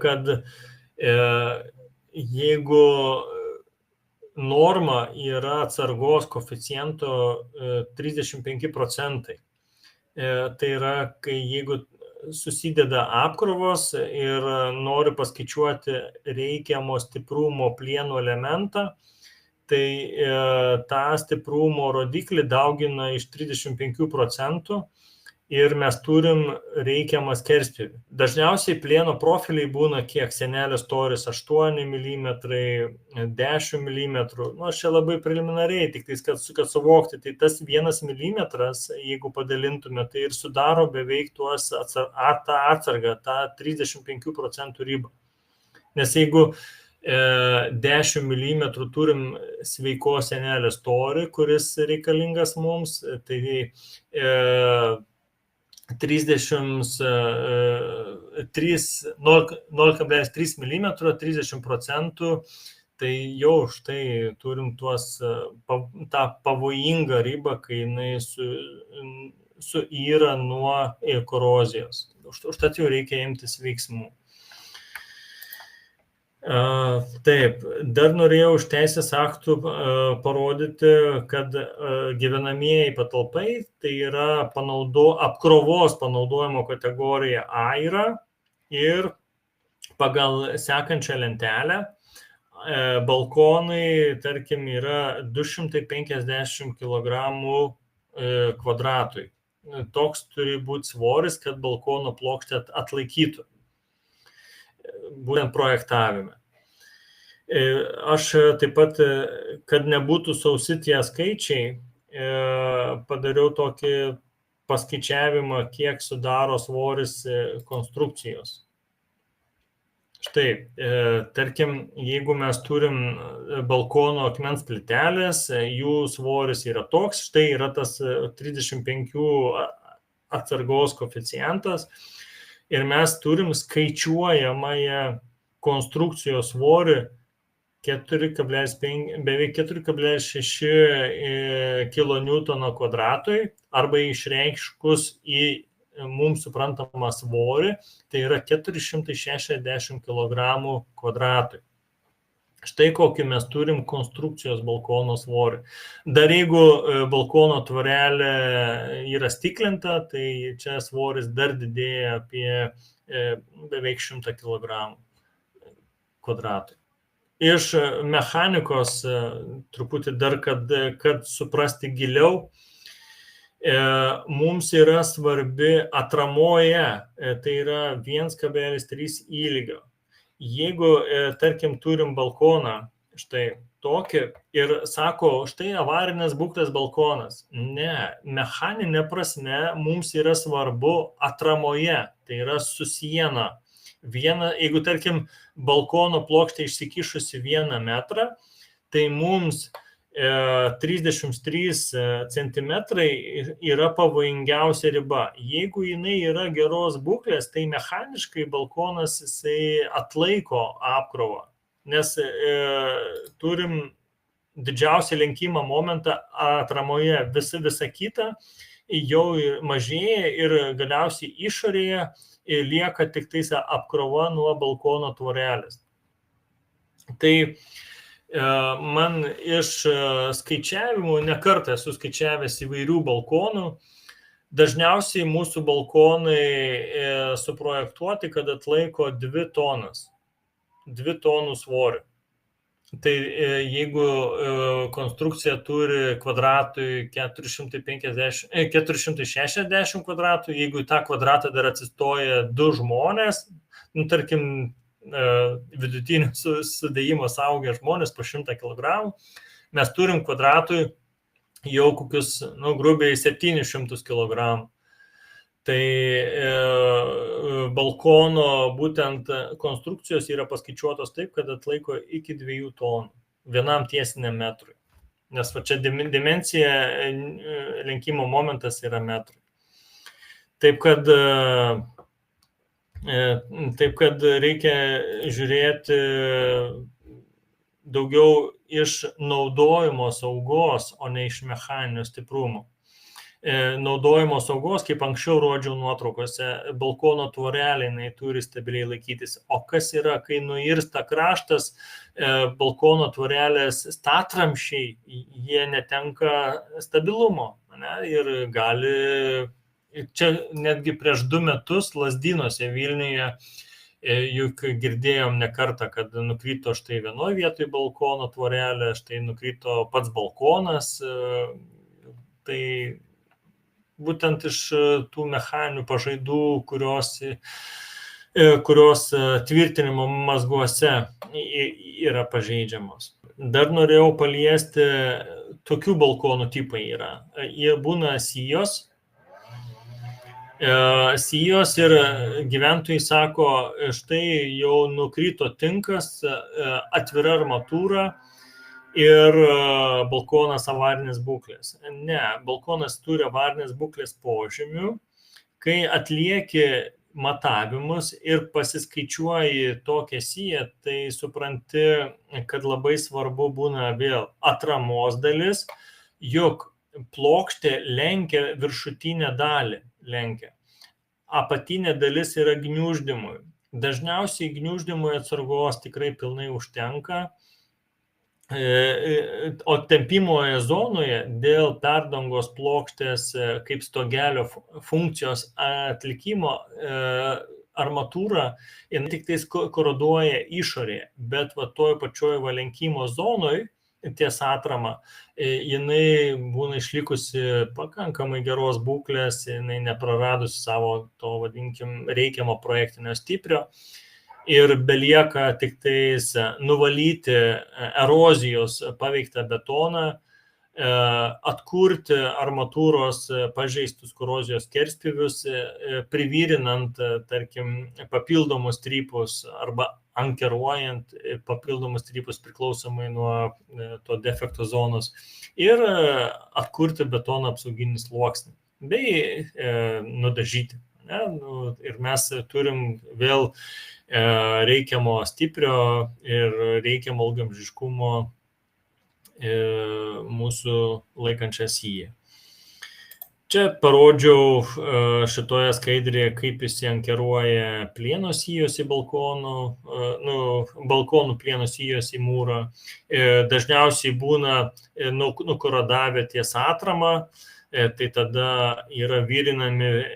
kad jeigu norma yra atsargos koeficiento 35%, tai yra, kai jeigu susideda apkrovos ir nori paskaičiuoti reikiamo stiprumo plieno elementą, tai tą stiprumo rodiklį daugina iš 35%. Ir mes turim reikiamą skerspjūvį. Dažniausiai plieno profiliai būna kiek? Sienelės storis 8 mm, 10 mm. Aš čia labai preliminariai, tik tais, kad suvokti, tai tas 1 mm, jeigu padalintume, tai ir sudaro beveik tą atsargą, tą 35% ribą. Nes jeigu 10 mm turim sveikos sienelės storį, kuris reikalingas mums, tai 0,3 mm, 30%, tai jau štai turim tą pavojingą ribą, kai jinai suyra nuo korozijos. Užtat jau reikia imtis veiksmų. Taip, dar norėjau iš teisės aktų parodyti, kad gyvenamieji patalpai tai yra apkrovos panaudojimo kategorija A yra ir pagal sekančią lentelę balkonai, tarkim, yra 250 kg kvadratui. Toks turi būti svoris, kad balkono plokštė atlaikytų. Būtent projektavime. Aš taip pat, kad nebūtų sausi tie skaičiai, padariau tokį paskaičiavimą, kiek sudaro svoris konstrukcijos. Štai, tarkim, jeigu mes turim balkono akmens plytelės, jų svoris yra toks, štai yra tas 35 atsargos koeficientas, ir mes turim skaičiuojamąją konstrukcijos svorį beveik 4,6 kN kvadratui, arba išreikškus į mums suprantamą svorį, tai yra 460 kg kvadratui. Štai kokį mes turim konstrukcijos balkono svorį. Dar jeigu balkono tvorelė yra stiklinta, tai čia svoris dar didėja apie beveik 100 kg kvadratui. Iš mechanikos truputį dar, kad suprasti giliau, mums yra svarbi atramoje, tai yra 1,3 įlygio. Jeigu, tarkim, turim balkoną, štai tokį, ir sako, štai avarinės būklės balkonas. Ne, mechaninė prasme mums yra svarbu atramoje, tai yra su siena. Jeigu, tarkim, balkono plokštė išsikišusi 1 metrą, tai mums 33 cm yra pavojingiausia riba. Jeigu jinai yra geros būklės, tai mechaniškai balkonas jisai atlaiko apkrovą, nes turim didžiausią lenkimo momentą atramoje, visa kita jau mažėja ir galiausiai išorėje lieka tik tais apkrova nuo balkono tvorelės. Tai man iš skaičiavimų, ne kartą esu skaičiavęs įvairių balkonų, dažniausiai mūsų balkonai suprojektuoti, kad atlaiko 2 tonas, 2 tonų svorio. Tai jeigu konstrukcija turi kvadratui 460 kvadratų, jeigu į tą kvadratą dar atsistoja 2 žmonės, tarkim, vidutinio sudėjimo suaugę žmonės po 100 kg, mes turim kvadratui jau kokius, grubiai 700 kg. Tai balkono būtent konstrukcijos yra paskaičiuotos taip, kad atlaiko iki 2 tonų vienam tiesiniam metrui. Nes va čia dimensija, lenkimo momentas yra metrai. Taip kad reikia žiūrėti daugiau iš naudojimo saugos, o ne iš mechaninio stiprumo. Naudojimo saugos, kaip anksčiau rodžiau nuotraukose, balkono tvorelė turi stabiliai laikytis. O kas yra, kai nuirsta kraštas, balkono tvorelės statramšiai, jie netenka stabilumo. Ir gali, čia netgi prieš 2 metus Lazdynuose Vilniuje, juk girdėjom ne kartą, kad nukrito štai vienoje vietoje balkono tvorelė, štai nukrito pats balkonas. Tai būtent iš tų mechaninių pažaidų, kurios tvirtinimo mazguose yra pažeidžiamos. Dar norėjau paliesti, tokių balkonų tipai yra. Jie būna sijos. Sijos ir gyventojai sako, štai jau nukrito tinkas, atvira armatūra ir balkonas avarinės būklės. Ne, balkonas turi avarinės būklės požymių. Kai atlieki matavimus ir pasiskaičiuoji tokią siją, tai supranti, kad labai svarbu būna vėl atramos dalis, juk plokštė lenkia viršutinę dalį. Apatinė dalis yra gniuždymui. Dažniausiai gniuždymui atsargos tikrai pilnai užtenka. O tempimoje zonoje dėl perdangos plokštės kaip stogelio funkcijos atlikimo armatūra tik tais koroduoja išorėje, bet toj pačioj lenkimo zonoj ties atrama jinai būna išlikusi pakankamai geros būklės, jinai nepraradusi savo to, vadinkim, reikiamo projektinio stiprio. Ir belieka tik tais nuvalyti erozijos paveiktą betoną, atkurti armatūros pažeistus korozijos skerspjūvius, privyrinant, tarkim, papildomus strypus arba ankeruojant papildomus strypus priklausomai nuo to defekto zonos ir atkurti betono apsauginį sluoksnį bei nudažyti. Ir mes turim vėl reikiamo stiprio ir reikiamo ilgaamžiškumo mūsų laikančią siją. Čia parodžiau šitoje skaidrėje, kaip įsiankeruoja plieno sijos į balkonų plieno sijos į mūrą. Dažniausiai būna nukorodavę ties atramą, tai tada yra virinami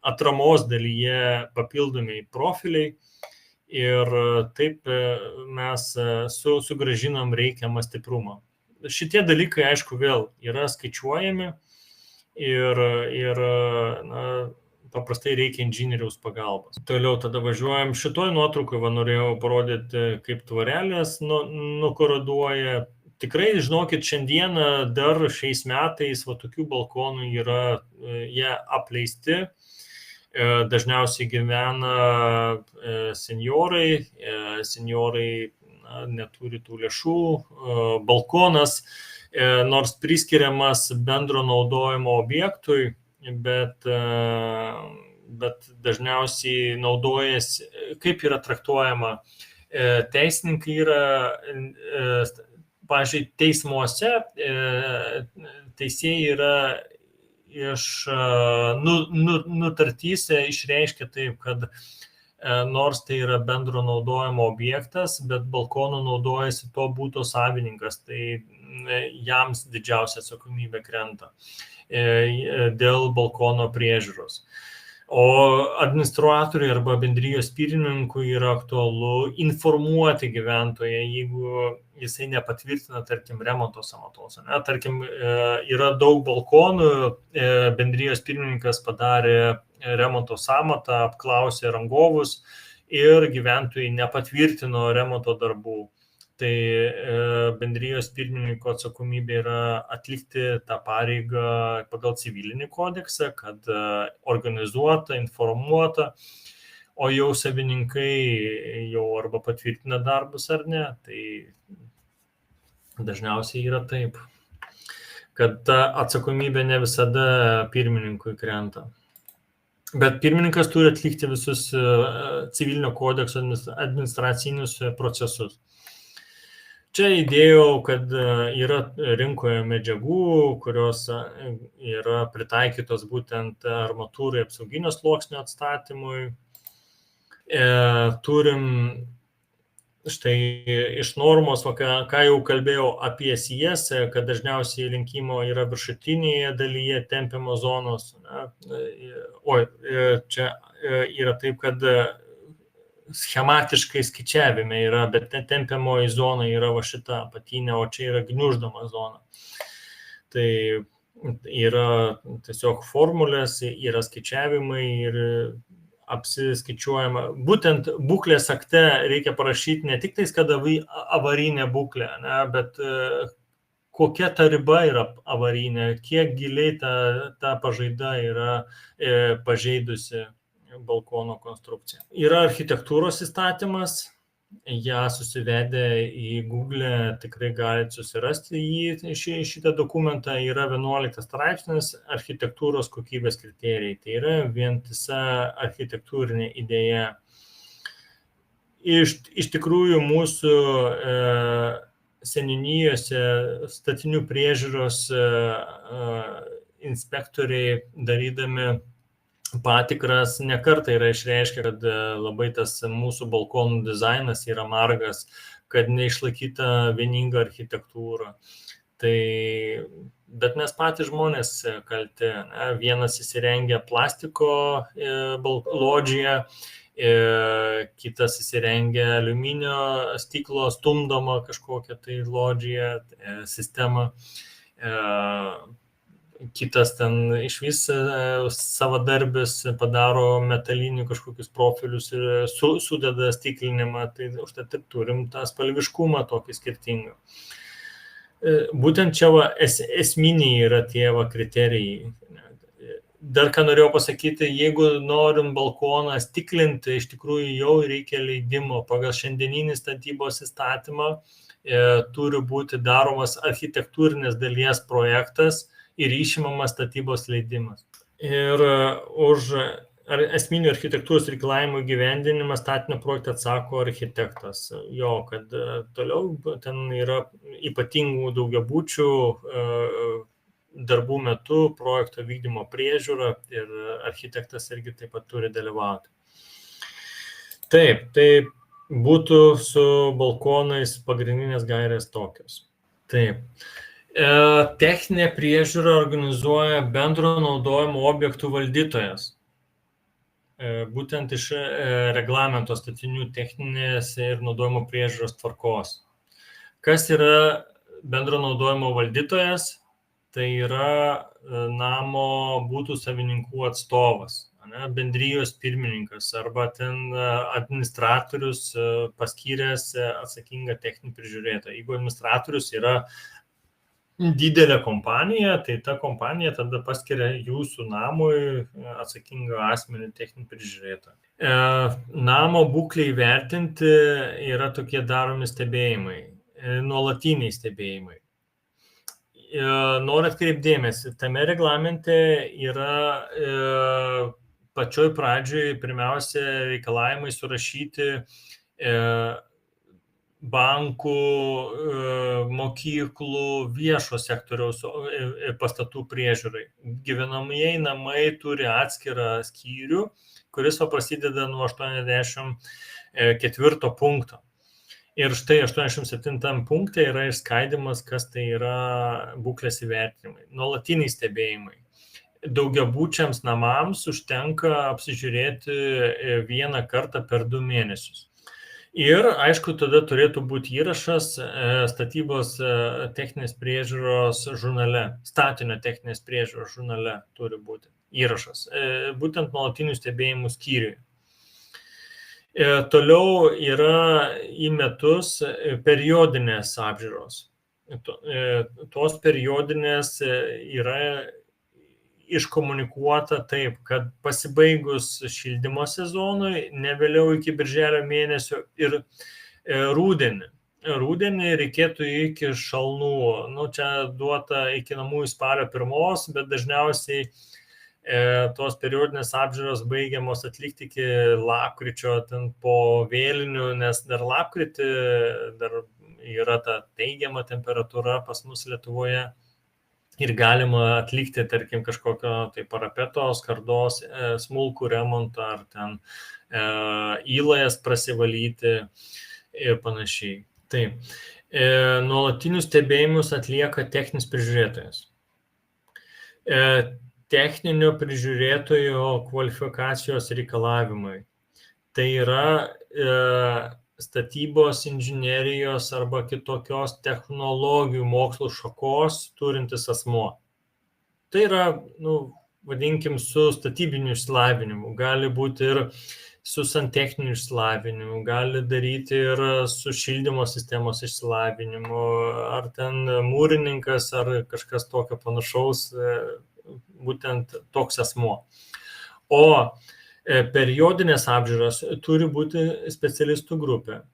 atramos dalyje papildomi profiliai. Ir taip mes sugrąžinam reikiamą stiprumą. Šitie dalykai, aišku, vėl yra skaičiuojami ir paprastai reikia inžinieriaus pagalbos. Toliau tada važiuojam. Šitoj nuotraukoje norėjau parodyti, kaip tvorelės nukoroduoja. Tikrai, žinokit, šiandieną dar šiais metais tokių balkonų yra, jie apleisti. Dažniausiai gyvena senjorai neturi tų lėšų, balkonas, nors priskiriamas bendro naudojimo objektui, bet dažniausiai naudojasi, kaip yra traktuojama, teisininkai yra, pavyzdžiui, teismuose teisėjai yra nutartyse išreiškia taip, kad nors tai yra bendro naudojimo objektas, bet balkonu naudojasi to būto savininkas, tai jams didžiausia atsakomybė krenta dėl balkono priežiūros. O administratoriui arba bendrijos pirmininkui yra aktualu informuoti gyventoją, jeigu jisai nepatvirtina, tarkim, remonto sąmatos. Tarkim, yra daug balkonų, bendrijos pirmininkas padarė remonto sąmatą, apklausė rangovus ir gyventojai nepatvirtino remonto darbų. Tai bendrijos pirmininko atsakomybė yra atlikti tą pareigą pagal civilinį kodeksą, kad organizuota, informuota, o jau savininkai jau arba patvirtina darbus ar ne, tai dažniausiai yra taip, kad ta atsakomybė ne visada pirmininkui krenta. Bet pirmininkas turi atlikti visus civilinio kodekso administracinius procesus. Čia įdėjau, kad yra rinkoje medžiagų, kurios yra pritaikytos būtent armatūrai apsauginio sluoksnio atstatymui. Turim štai iš normos, ką jau kalbėjau apie sijas, kad dažniausiai lenkimo yra viršutinėje dalyje tempiamo zonos. Čia yra taip, kad schematiškai skaičiavime yra, bet tempiamoji zona yra va šita apatinė, o čia yra gniuždoma zona. Tai yra tiesiog formulės, yra skaičiavimai ir apsiskaičiuojama. Būtent būklės akte reikia parašyti ne tik tais, kad avarinė būklė, ne, bet kokia ta riba yra avarinė, kiek giliai ta pažaida yra pažeidusi balkono konstrukcija. Yra architektūros įstatymas, ją susivedę į Google tikrai galite susirasti šitą dokumentą, yra 11 straipsnis architektūros kokybės kriterijai, tai yra vientisa architektūrinė idėja. Iš tikrųjų mūsų seniūnijose statinių priežiūros inspektoriai darydami patikras nekartą yra išreiškę, kad labai tas mūsų balkonų dizainas yra margas, kad neišlaikyta vieninga architektūra. Bet mes patys žmonės kalti. Vienas įsirengia plastiko lodžiją, kitas įsirengia aliuminio stiklo stumdomą kažkokią tai lodžiją sistemą. Kitas ten iš vis savadarbis padaro metalinių kažkokius profilius ir sudeda stiklinimą, tai užtai taip turim tą spalviškumą tokį skirtingą. Būtent čia esminiai yra tie kriterijai. Dar ką norėjau pasakyti, jeigu norim balkoną stiklinti, iš tikrųjų jau reikia leidimo. Pagal šiandieninį statybos įstatymą turi būti daromas architektūrinės dalies projektas ir išimamas statybos leidimas. Ir už esminių architektūros reikalavimų įgyvendinimą statinio projektą atsako architektas. Jo, kad toliau ten yra ypatingų daugiabučių darbų metu projekto vykdymo priežiūra ir architektas irgi taip pat turi dalyvauti. Taip, tai būtų su balkonais pagrindinės gairės tokios. Taip. Techninė priežiūra organizuoja bendro naudojimo objektų valdytojas. Būtent iš reglamento statinių techninės ir naudojimo priežiūros tvarkos. Kas yra bendro naudojimo valdytojas? Tai yra namo būtų savininkų atstovas, bendrijos pirmininkas arba ten administratorius paskyręs atsakingą techninį prižiūrėtoją. Jeigu administratorius yra didelė kompanija, tai ta kompanija tada paskiria jūsų namui atsakingą asmenį techninį prižiūrėtoją. Namo būklei vertinti yra tokie daromi stebėjimai, nuolatiniai stebėjimai. Noriu atkreipdėmėsi, tame reglamente yra pačioj pradžioj pirmiausia reikalavimai surašyti bankų, mokyklų, viešo sektoriaus pastatų priežiūrai. Gyvenamieji namai turi atskirą skyrių, kuris prasideda nuo 84 punkto. Ir štai 87 punkte yra išskaidimas, kas tai yra būklės įvertinimai, nuolatiniai stebėjimai. Daugiabučiams namams užtenka apsižiūrėti vieną kartą per 2 mėnesius. Ir, aišku, tada turėtų būti įrašas statybos techninės priežiūros žurnale, statinio techninės priežiūros žurnale turi būti įrašas, būtent nuolatinių stebėjimų skyriui. Toliau yra į metus periodinės apžiūros. Tos periodinės yra iškomunikuota taip, kad pasibaigus šildymo sezonui, ne vėliau iki birželio mėnesio ir rudenį. Rudenį reikėtų iki šalnų, čia duota iki namų spalio 1, bet dažniausiai tos periodinės apžiūros baigiamos atlikti iki lapkričio, ten po vėlinių, nes dar lapkritį dar yra ta teigiama temperatūra pas mus Lietuvoje ir galima atlikti, tarkim, kažkokio tai parapeto, skardos, smulkų remontą ar ten įlajas prasivalyti ir panašiai. Taip. Nuolatinius stebėjimus atlieka techninis prižiūrėtojas. Techninio prižiūrėtojo kvalifikacijos reikalavimai. Tai yra statybos inžinerijos arba kitokios technologijų mokslo šakos turintis asmuo. Tai yra, vadinkim, su statybiniu išsilavinimu. Gali būti ir su santechniniu išsilavinimu, gali daryti ir su šildymo sistemos išsilavinimu, ar ten mūrininkas, ar kažkas tokio panašaus, būtent toks asmuo. O periodinės apžiūros turi būti specialistų grupė.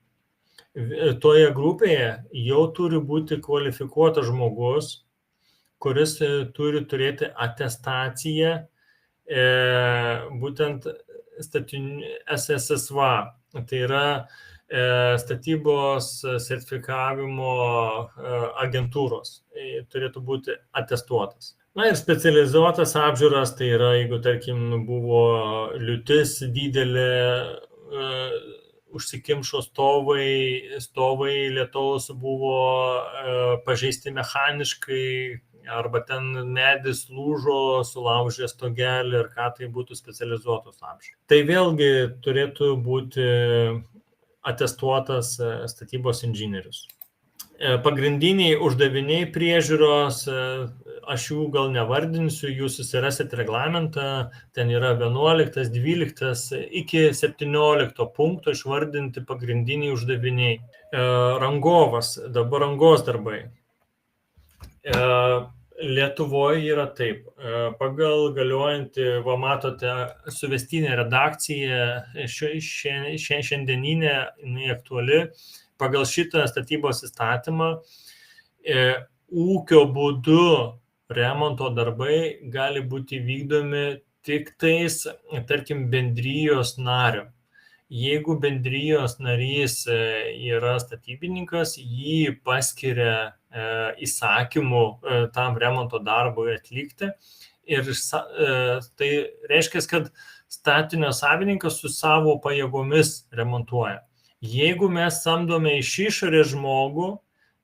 Toje grupėje jau turi būti kvalifikuotas žmogus, kuris turi turėti atestaciją, būtent SSSVA, tai yra statybos sertifikavimo agentūros, turėtų būti atestuotas. Ir specializuotas apžiūras, tai yra, jeigu, tarkim, buvo liūtis didelė, užsikimšo stovai lietaus buvo pažeisti mechaniškai, arba ten medis lūžo, sulaužė stogelį, ir ką tai būtų specializuotos apžiūros. Tai vėlgi turėtų būti atestuotas statybos inžinierius. Pagrindiniai uždaviniai priežiūros, aš jų gal nevardinsiu, jūs susirasit reglamentą, ten yra 11, 12 iki 17 punkto išvardinti pagrindiniai uždaviniai. Rangovas, dabar rangos darbai. Lietuvoje yra taip, pagal galiojantį, matote, suvestinę redakciją, šiandieninė, jinai aktuali. Pagal šitą statybos įstatymą ūkio būdu remonto darbai gali būti vykdomi tik tais, tarkim, bendrijos nario. Jeigu bendrijos narys yra statybininkas, jį paskiria įsakymu tam remonto darbui atlikti. Ir tai reiškia, kad statinio savininkas su savo pajėgomis remontuoja. Jeigu mes samdome iš išorės žmogų,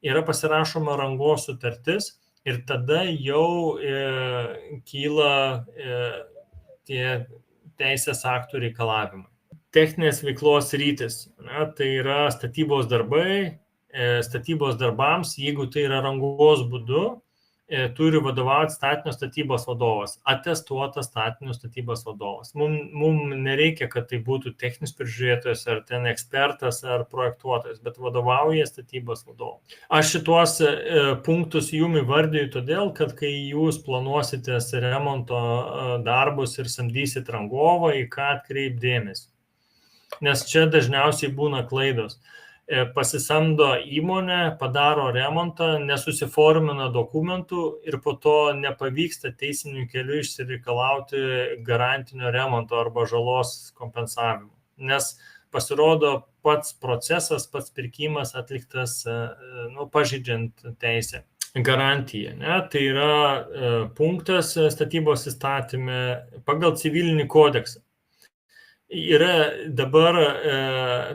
yra pasirašoma rangos sutartis ir tada jau kyla tie teisės aktų reikalavimai. Techninės veiklos rytis, tai yra statybos darbai, statybos darbams, jeigu tai yra rangos būdu, turi vadovauti statinio statybos vadovas, atestuotas statinio statybos vadovas. Mums nereikia, kad tai būtų techninis prižiūrėtojas, ar ten ekspertas, ar projektuotojas, bet vadovauja statybos vadovas. Aš šituos punktus jums įvardiju todėl, kad kai jūs planuosite remonto darbus ir samdysit rangovą, į ką atkreipdėmesį. Nes čia dažniausiai būna klaidos. Pasisamdo įmonę, padaro remontą, nesusiformina dokumentų ir po to nepavyksta teisiniu keliu išsireikalauti garantinio remonto arba žalos kompensavimo. Nes pasirodo pats procesas, pats pirkimas atliktas pažeidžiant teisę. Garantija. Tai yra punktas statybos įstatyme pagal civilinį kodeksą. Yra dabar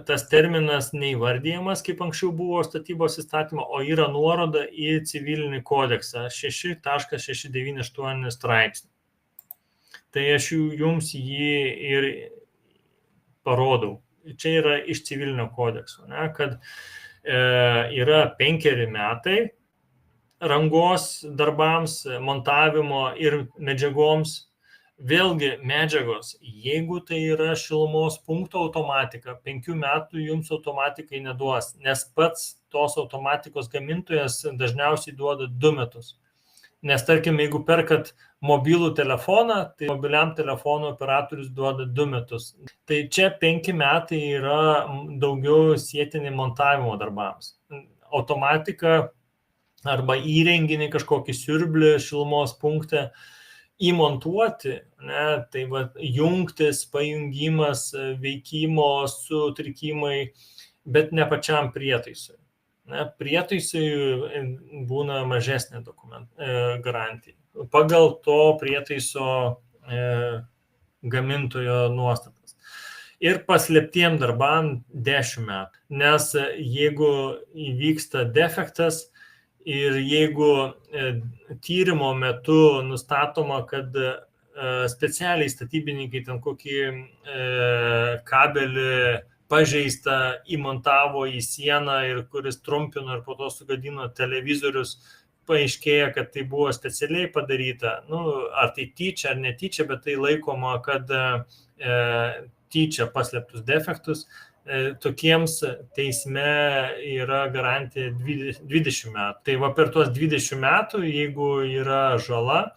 tas terminas neįvardyjamas, kaip anksčiau buvo statybos įstatymo, o yra nuoroda į civilinį kodeksą 6.698 straipsnį. Tai aš jums jį ir parodau. Čia yra iš civilinio kodekso, kad yra 5 metai rangos darbams, montavimo ir medžiagoms. Vėlgi medžiagos, jeigu tai yra šilumos punkto automatika, 5 metų jums automatikai neduos, nes pats tos automatikos gamintojas dažniausiai duoda 2 metus. Nes tarkim, jeigu perkat mobilų telefoną, tai mobiliam telefono operatorius duoda 2 metus. Tai čia 5 metai yra daugiau sėtini montavimo darbams. Automatika arba įrenginį kažkokį siurblį šilumos punkte įmontuoti, tai jungtis, pajungimas, veikimo sutrikimai, bet ne pačiam prietaisui. Prietaisui būna mažesnė garantija. Pagal to prietaiso gamintojo nuostatas. Ir paslėptiem darbam 10 metų. Nes jeigu įvyksta defektas, ir jeigu tyrimo metu nustatoma, kad specialiai statybininkai ten kokį kabelį pažeistą įmontavo į sieną ir kuris trumpino ir po to sugadino televizorius, paaiškėja, kad tai buvo specialiai padaryta, ar tai tyčia ar netyčia, bet tai laikoma, kad tyčia paslėptus defektus, tokiems teisme yra garantija 20 metų. Tai per tuos 20 metų, jeigu yra žala,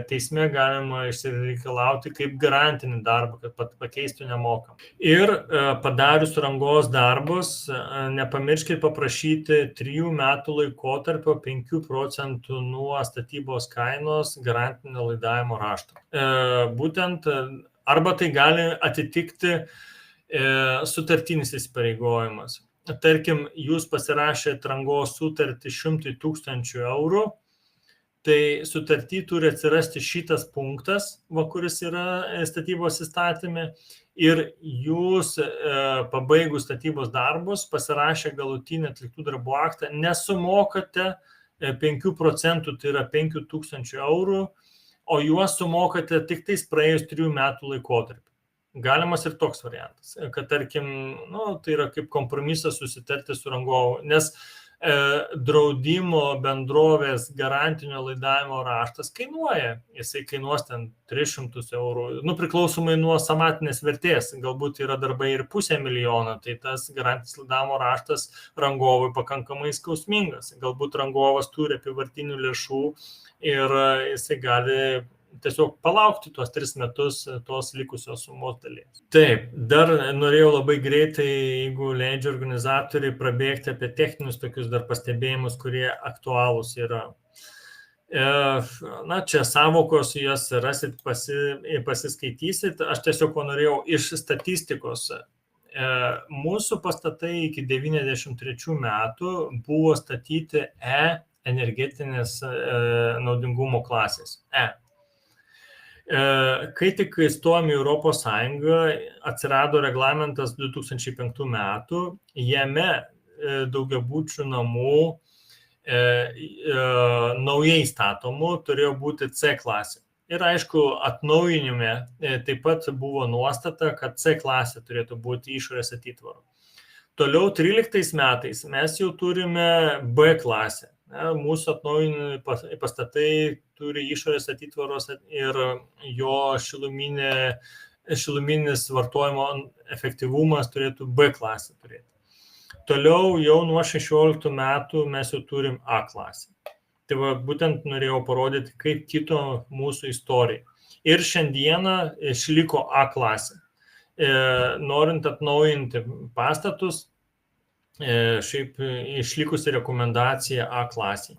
teisme galima išsireikalauti kaip garantinį darbą, kad pakeistų nemokam. Ir padarius rangos darbus, nepamirškit paprašyti 3 metų laikotarpio 5% nuo statybos kainos garantinio laidavimo rašto. Būtent, arba tai gali atitikti sutartinis įsipareigojimas. Tarkim, jūs pasirašėte rangos sutartį 100 000 eurų, tai sutartį turi atsirasti šitas punktas, kuris yra statybos įstatyme, ir jūs pabaigus statybos darbus, pasirašę galutinį atliktų darbų aktą, nesumokate 5%, tai yra 5 000 eurų, o juos sumokate tik tais praėjus 3 metų laikotarpį. Galimas ir toks variantas, kad tarkim, tai yra kaip kompromisas susitarti su rangovu, nes draudimo bendrovės garantinio laidavimo raštas kainuoja, jisai kainuos ten 300 eurų, priklausomai nuo samatinės vertės, galbūt yra darbai ir 500 000, tai tas garantinis laidavimo raštas rangovui pakankamai skausmingas, galbūt rangovas turi apyvartinių lėšų ir jisai gali tiesiog palaukti tuos 3 metus tos likusios sumos dalies. Taip, dar norėjau labai greitai, jeigu leidžia organizatoriai, prabėgti apie techninius tokius dar pastebėjimus, kurie aktualūs yra. Čia savokos, jas rasit, pasiskaitysit. Aš tiesiog norėjau iš statistikos. Mūsų pastatai iki 93 metų buvo statyti energetinės naudingumo klasės. Kai tik įstojom į Europos Sąjungą, atsirado reglamentas 2005 metų, jame daugiabučių namų naujai statomų turėjo būti C klasė. Ir aišku, atnaujinime taip pat buvo nuostata, kad C klasė turėtų būti išorės atitvaro. Toliau 13 metais mes jau turime B klasę. Mūsų atnaujinami pastatai turi išorės atitvaros ir jo šiluminis vartojimo efektyvumas turėtų B klasę turėti. Toliau jau nuo 16 metų mes jau turim A klasę. Tai būtent norėjau parodyti, kaip kito mūsų istorija. Ir šiandieną išliko A klasė. Norint atnaujinti pastatus, šiaip išlikusi rekomendacija A klasiai.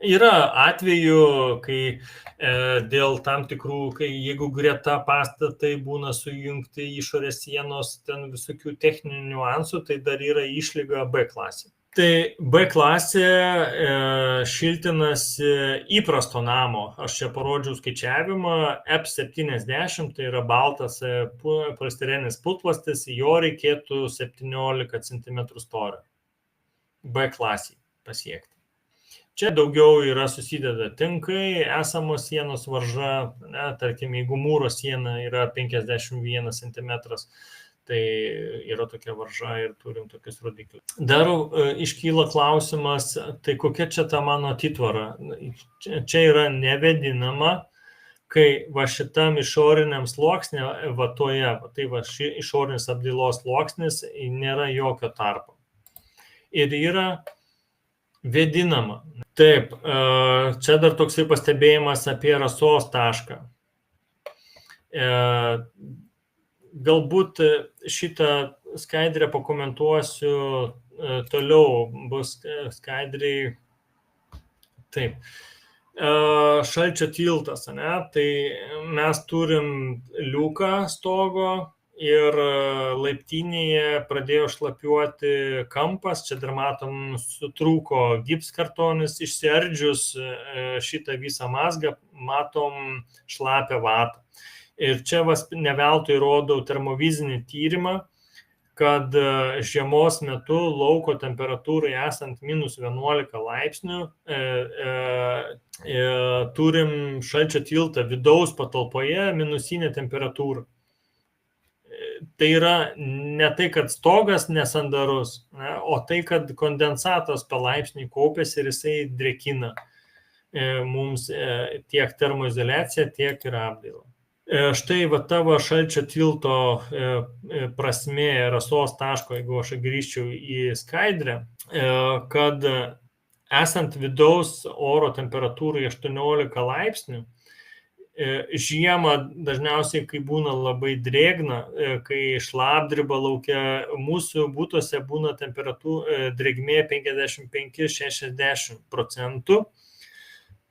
Yra atvejų, kai dėl tam tikrų, kai jeigu greta pastatai būna sujungti išorės sienos, ten visokių techninių niuansų, tai dar yra išlyga B klasė. Tai B klasė šiltinasi įprasto namo. Aš čia parodžiau skaičiavimą. EP70, tai yra baltas polistireninis putplastis, jo reikėtų 17 cm storio. B klasiai pasiekti. Čia daugiau yra susideda tinkai, esamos sienos varža, tarkim, jeigu mūro siena yra 51 cm, tai yra tokia varža ir turim tokius rodiklius. Dar iškyla klausimas, tai kokia čia ta mano atitvara? Čia yra nevėdinama, kai va šitam išoriniam sluoksnė, va toje, tai va ši išorinis apdailos sluoksnis, nėra jokio tarpo. Ir yra vėdinama. Taip, čia dar toksai pastebėjimas apie rasos tašką. Galbūt šitą skaidrę pakomentuosiu toliau, bus skaidriai. Taip. Šalčio tiltas, ne? Tai mes turim liuką stogo ir laiptinėje pradėjo šlapiuoti kampas, čia dar matom sutrūko gipskartonis, išsiardžius šitą visą mazgą, matom šlapią vatą. Ir čia ne veltui rodau termovizinį tyrimą, kad žiemos metu lauko temperatūrai esant -11 laipsnių turim šalčio tiltą vidaus patalpoje minusinę temperatūrą. Tai yra ne tai, kad stogas nesandarus, o tai, kad kondensatas palaipsniui kaupėsi ir jisai drėkina mums tiek termoizoliaciją, tiek ir apdailą. Štai va tavo šalčio tilto prasmė rasos taško, jeigu aš grįžčiau į skaidrę, kad esant vidaus oro temperatūrai 18 laipsnių, žiemą dažniausiai, kai būna labai drėgna, kai šlapdriba laukia, mūsų būtuose būna drėgmė 55-60%,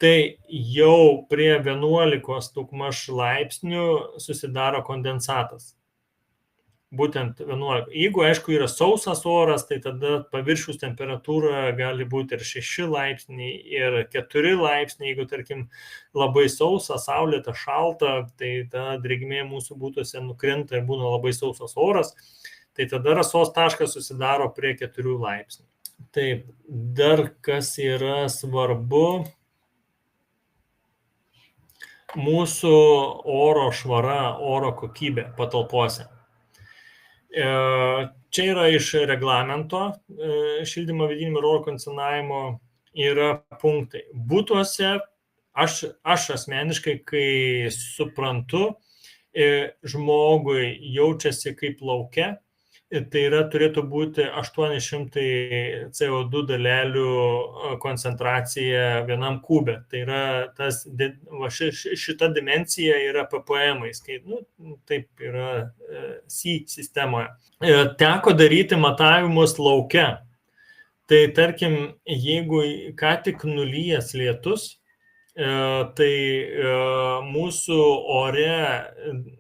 tai jau prie 11 daugmaž laipsnių susidaro kondensatas. Būtent 11. Jeigu, aišku, yra sausas oras, tai tada paviršiaus temperatūra gali būti ir 6 laipsniai, ir 4 laipsniai. Jeigu, tarkim, labai sausa, saulėta, šalta, tai ta drėgmė mūsų būtuose nukrinta ir būna labai sausas oras, tai tada rasos taškas susidaro prie 4 laipsnių. Taip, dar kas yra svarbu, mūsų oro švara, oro kokybė patalpose. Čia yra iš reglamento šildymo, vėdinimo ir oro kondicionavimo yra punktai. Būtuose aš asmeniškai, kai suprantu, žmogui jaučiasi kaip lauke, tai yra turėtų būti 800 CO2 dalelių koncentracija vienam kube. Tai yra šita dimensija yra ppm-ais, kai taip yra C sistemoje. Teko daryti matavimus lauke. Tai tarkim, jeigu ką tik nulyjas lietus, tai mūsų ore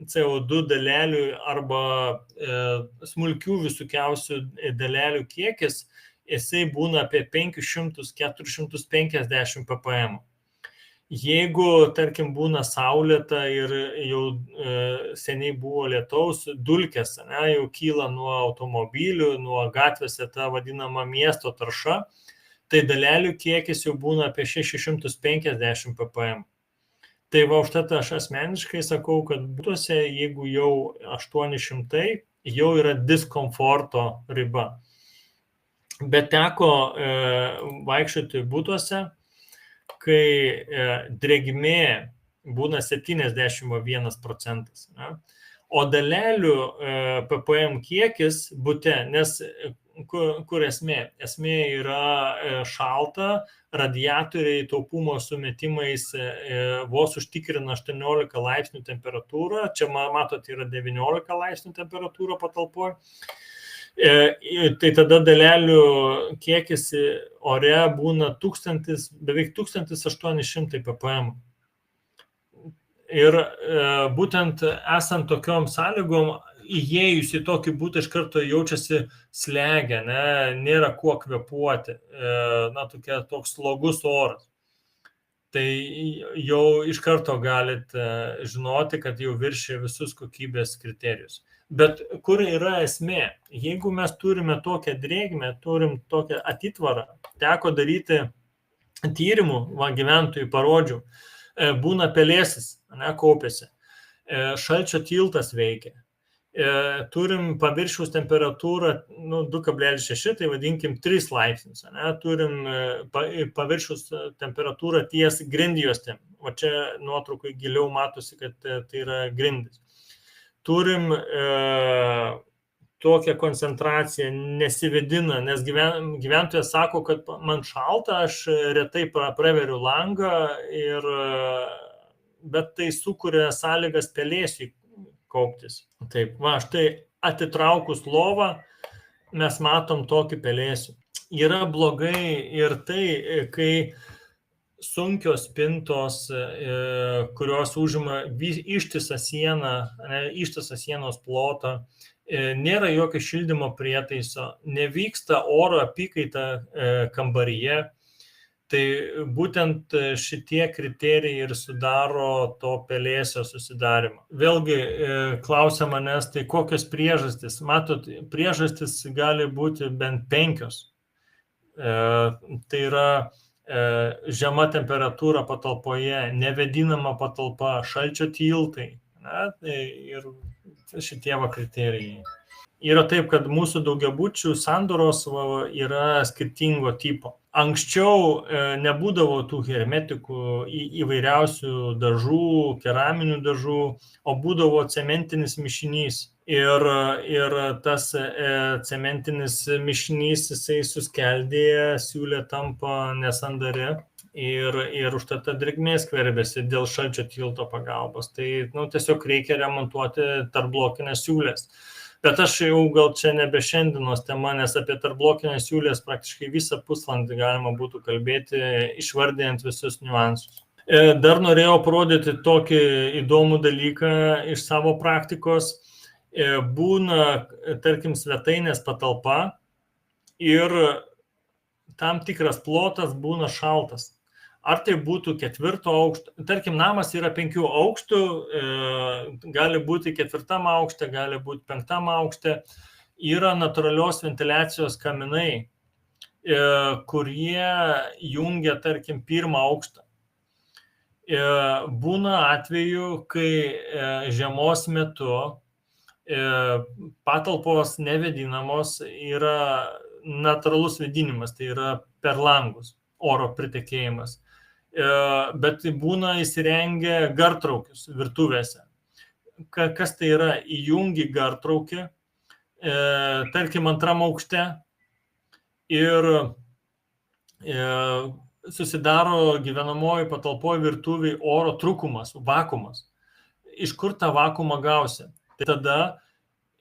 CO2 dalelių arba smulkių visokiausių dalelių kiekis, jisai būna apie 500-450 ppm. Jeigu, tarkim, būna saulėta ir jau seniai buvo lietaus, dulkės jau kyla nuo automobilių, nuo gatvėse ta vadinama miesto tarša, tai dalelių kiekis jau būna apie 650 ppm. Tai va, užtat aš asmeniškai sakau, kad būtuose, jeigu jau 800, jau yra diskomforto riba. Bet teko vaikščioti būtuose, kai drėgmė būna 71%. O dalelių ppm kiekis bute, nes kur esmė? Esmė yra šalta, radiatoriai taupumo sumetimais vos užtikrina 18 laipsnių temperatūrą, čia matote yra 19 laipsnių temperatūra patalpoje. Tai tada dalelių kiekis ore būna beveik 1800 ppm. Ir būtent esant tokiom sąlygom, įėjus į tokį būtą iš karto jaučiasi slegia, nėra kuo kvėpuoti, toks slogus oras. Tai jau iš karto galite žinoti, kad jau viršė visus kokybės kriterijus. Bet kur yra esmė? Jeigu mes turime tokią drėgmę, turim tokią atitvarą, teko daryti tyrimų, gyventojų parodžių, būna pelėsis, kaupėsi, šalčio tiltas veikia, turim paviršiaus temperatūrą 2,6, tai vadinkim 3 laipsnius, turim paviršiaus temperatūrą ties grindjuostėm, o čia nuotraukai giliau matosi, kad tai yra grindys. Turim tokią koncentraciją, nesivedina, nes gyventojas sako, kad man šalta, aš retai praveriu langą, bet tai sukuria sąlygas pelėsiui kauptis. Taip, štai atitraukus lovą mes matom tokį pelėsių. Yra blogai ir tai, kai sunkios spintos, kurios užima ištisą sieną, ištisą sienos plotą, nėra jokio šildymo prietaiso, nevyksta oro apykaita kambaryje. Tai būtent šitie kriterijai ir sudaro to pelėsio susidarimą. Vėlgi klausia manęs, tai kokios priežastys? Matot, priežastys gali būti bent 5. Tai yra žema temperatūra patalpoje, nevėdinama patalpa, šalčio tiltai. Ir šitie kriterijai. Yra taip, kad mūsų daugiabučių sandoros yra skirtingo tipo. Anksčiau nebūdavo tų hermetikų įvairiausių dažų, keraminių dažų, o būdavo cementinis mišinys. Ir tas cementinis mišinys, jisai suskeldėja, siūlė tampa nesandari ir užtat ta drėgmė skverbiasi dėl šalčio tilto pagalbos. Tai tiesiog reikia remontuoti tarpblokinės siūlės. Bet aš jau gal čia nebe šiandienos tema, nes apie tarpblokinės siūlės praktiškai visą pusvalandį galima būtų kalbėti, išvardėjant visus niuansus. Dar norėjau parodyti tokį įdomų dalyką iš savo praktikos. Būna, tarkim, svetainės patalpa ir tam tikras plotas būna šaltas. Ar tai būtų 4 aukšto, tarkim, namas yra 5 aukštų, gali būti 4 aukšte, gali būti 5 aukšte, yra natūralios ventiliacijos kaminai, kurie jungia, tarkim, 1 aukštą. Būna atveju, kai žiemos metu patalpos nevėdinamos, yra natūralus vėdinimas, tai yra per langus oro pritekėjimas. Bet būna įsirengę gartraukius virtuvėse. Kas tai yra? Įjungi gartraukį, tarkim, 2 aukšte ir susidaro gyvenamoji patalpoje virtuviai oro trūkumas, vakuumas. Iš kur tą vakuumą gausi? Tai tada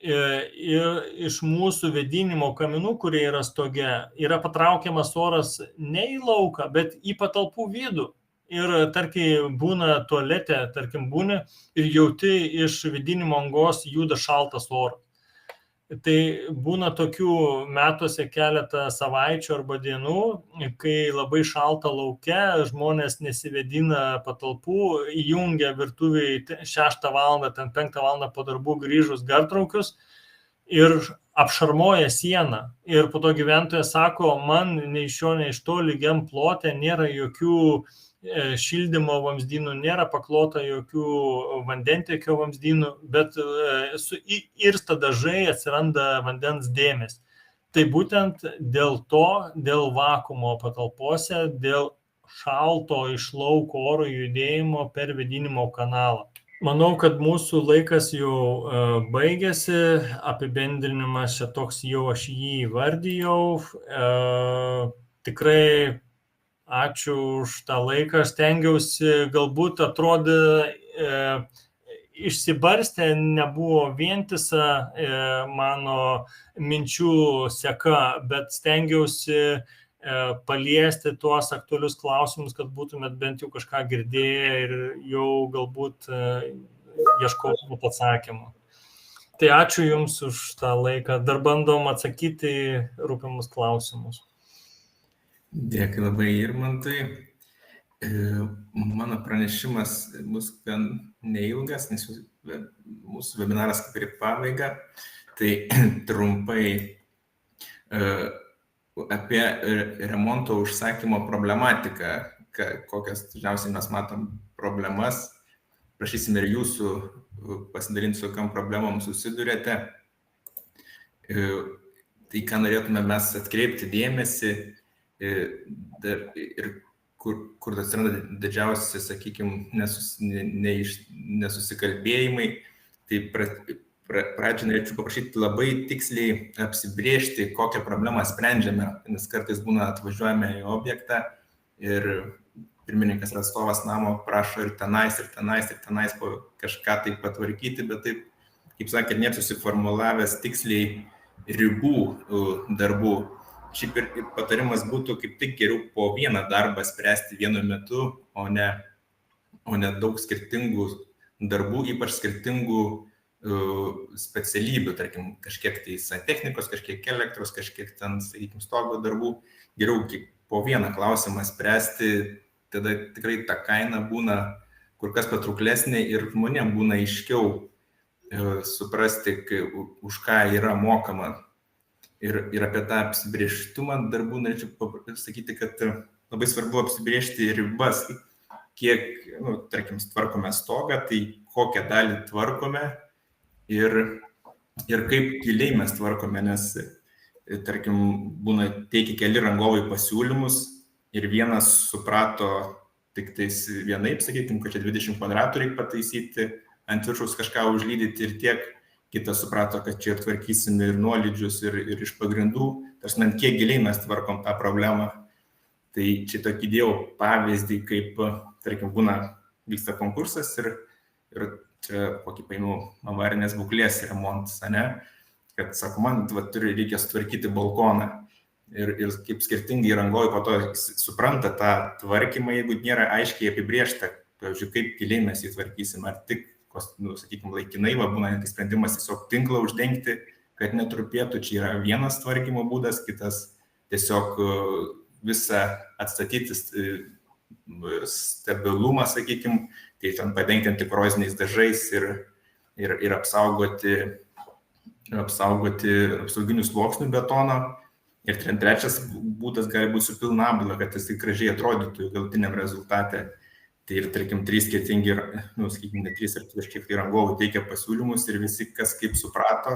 ir iš mūsų vėdinimo kaminų, kurie yra stoge, yra patraukiamas oras ne į lauką, bet į patalpų vidų. Ir, tarkim, būna tualete, tarkim, būni ir jauti iš vėdinimo angos juda šaltas oras. Tai būna tokių metuose keletą savaičių arba dienų, kai labai šalta lauke, žmonės nesivėdina patalpų, įjungia virtuviai 6 valandą, 5 valandą po darbų grįžus gartraukius ir apšarmoja sieną. Ir po to gyventojas sako, man nei iš šio, nei iš to lygiam plote nėra jokių šildymo vamzdynų, nėra paklota jokių vandentiekio vamzdynų, bet suirsta dažai, atsiranda vandens dėmės. Tai būtent dėl to, dėl vakuumo patalpose, dėl šalto iš lauko oro judėjimo per vėdinimo kanalą. Manau, kad mūsų laikas jau baigėsi, apibendrinimas čia toks jau aš jį įvardijau. Tikrai ačiū už tą laiką, stengiausi, galbūt atrodė išsibarstę, nebuvo vientisa mano minčių seka, bet stengiausi paliesti tuos aktualius klausimus, kad būtumėt bent jau kažką girdėję ir jau galbūt ieškotumėt atsakymų. Tai ačiū Jums už tą laiką. Dar bandom atsakyti į rūpimus klausimus. Dėkui labai, Irmantai. Mano pranešimas bus gan neilgas, nes mūsų webinaras kaip ir pabaiga. Tai trumpai apie remonto užsakymo problematiką, kokias dažniausiai mes matom problemas. Prašysime ir jūsų pasidalinti, su kokiam problemom susidurėte. Tai ką norėtume mes atkreipti dėmesį ir kur atsiranda didžiausi, sakykime, nesusikalbėjimai, tai pradžią norėčiau paprašyti labai tiksliai apsibrėžti, kokią problemą sprendžiame, nes kartais būna atvažiuojame į objektą ir pirmininkas ar atstovas namo prašo ir tenais po kažką tai patvarkyti, bet taip, kaip sakė, nesusiformulavęs tiksliai ribų darbų. Šiaip ir patarimas būtų kaip tik geriau po vieną darbą spręsti vienu metu, o ne daug skirtingų darbų, ypač skirtingų specialybių, tarkim, kažkiek tai santechnikos, kažkiek elektros, kažkiek ten, sakykime, stogo darbų. Geriau po vieną klausimą spręsti, tada tikrai ta kaina būna kur kas patrauklesnė ir žmonėm būna aiškiau suprasti, už ką yra mokama. Ir apie tą apsibrėžtumą darbų norėčiau pasakyti, kad labai svarbu apsibrėžti ribas, kiek, tarkim, tvarkome stogą, tai kokią dalį tvarkome ir kaip giliai mes tvarkome, nes, tarkim, būna teikia keli rangovai pasiūlymus ir vienas suprato tik tais vienaip, sakykime, kad čia 20 kvadratų reikia pataisyti, ant viršaus kažką užlydyti ir tiek. Kitas suprato, kad čia tvarkysime ir nuolydžius, ir iš pagrindų. Tarsi, kiek giliai mes tvarkom tą problemą. Tai čia tokį dėjau pavyzdį, kaip, tarkim, vyksta konkursas ir čia kokį paėmiau avarinės būklės remontas, ne? Kad, sako, man reikia sutvarkyti balkoną. Ir kaip skirtingai rangovai po to supranta tą tvarkymą, jeigu nėra aiškiai apibrėžta, pavyzdžiui, kaip giliai mes jį tvarkysim, ar tik sakykime, laikinai, būna netgi sprendimas tiesiog tinklą uždengti, kad netrupėtų. Čia yra vienas tvarkymo būdas, kitas tiesiog visą atstatyti stabilumą, sakykime, tai ten padengti antikoroziniais dažais ir apsaugoti apsauginių sluoksnių betono. Ir trečias būdas gali būti su pilna apdaila, kad jis gražiai atrodytų galutiniam rezultate. Tai ir, tarkim, 3 skirtingi, sakykime, ne 3 ar kažkiek tai rangovų teikia pasiūlymus ir visi kas kaip suprato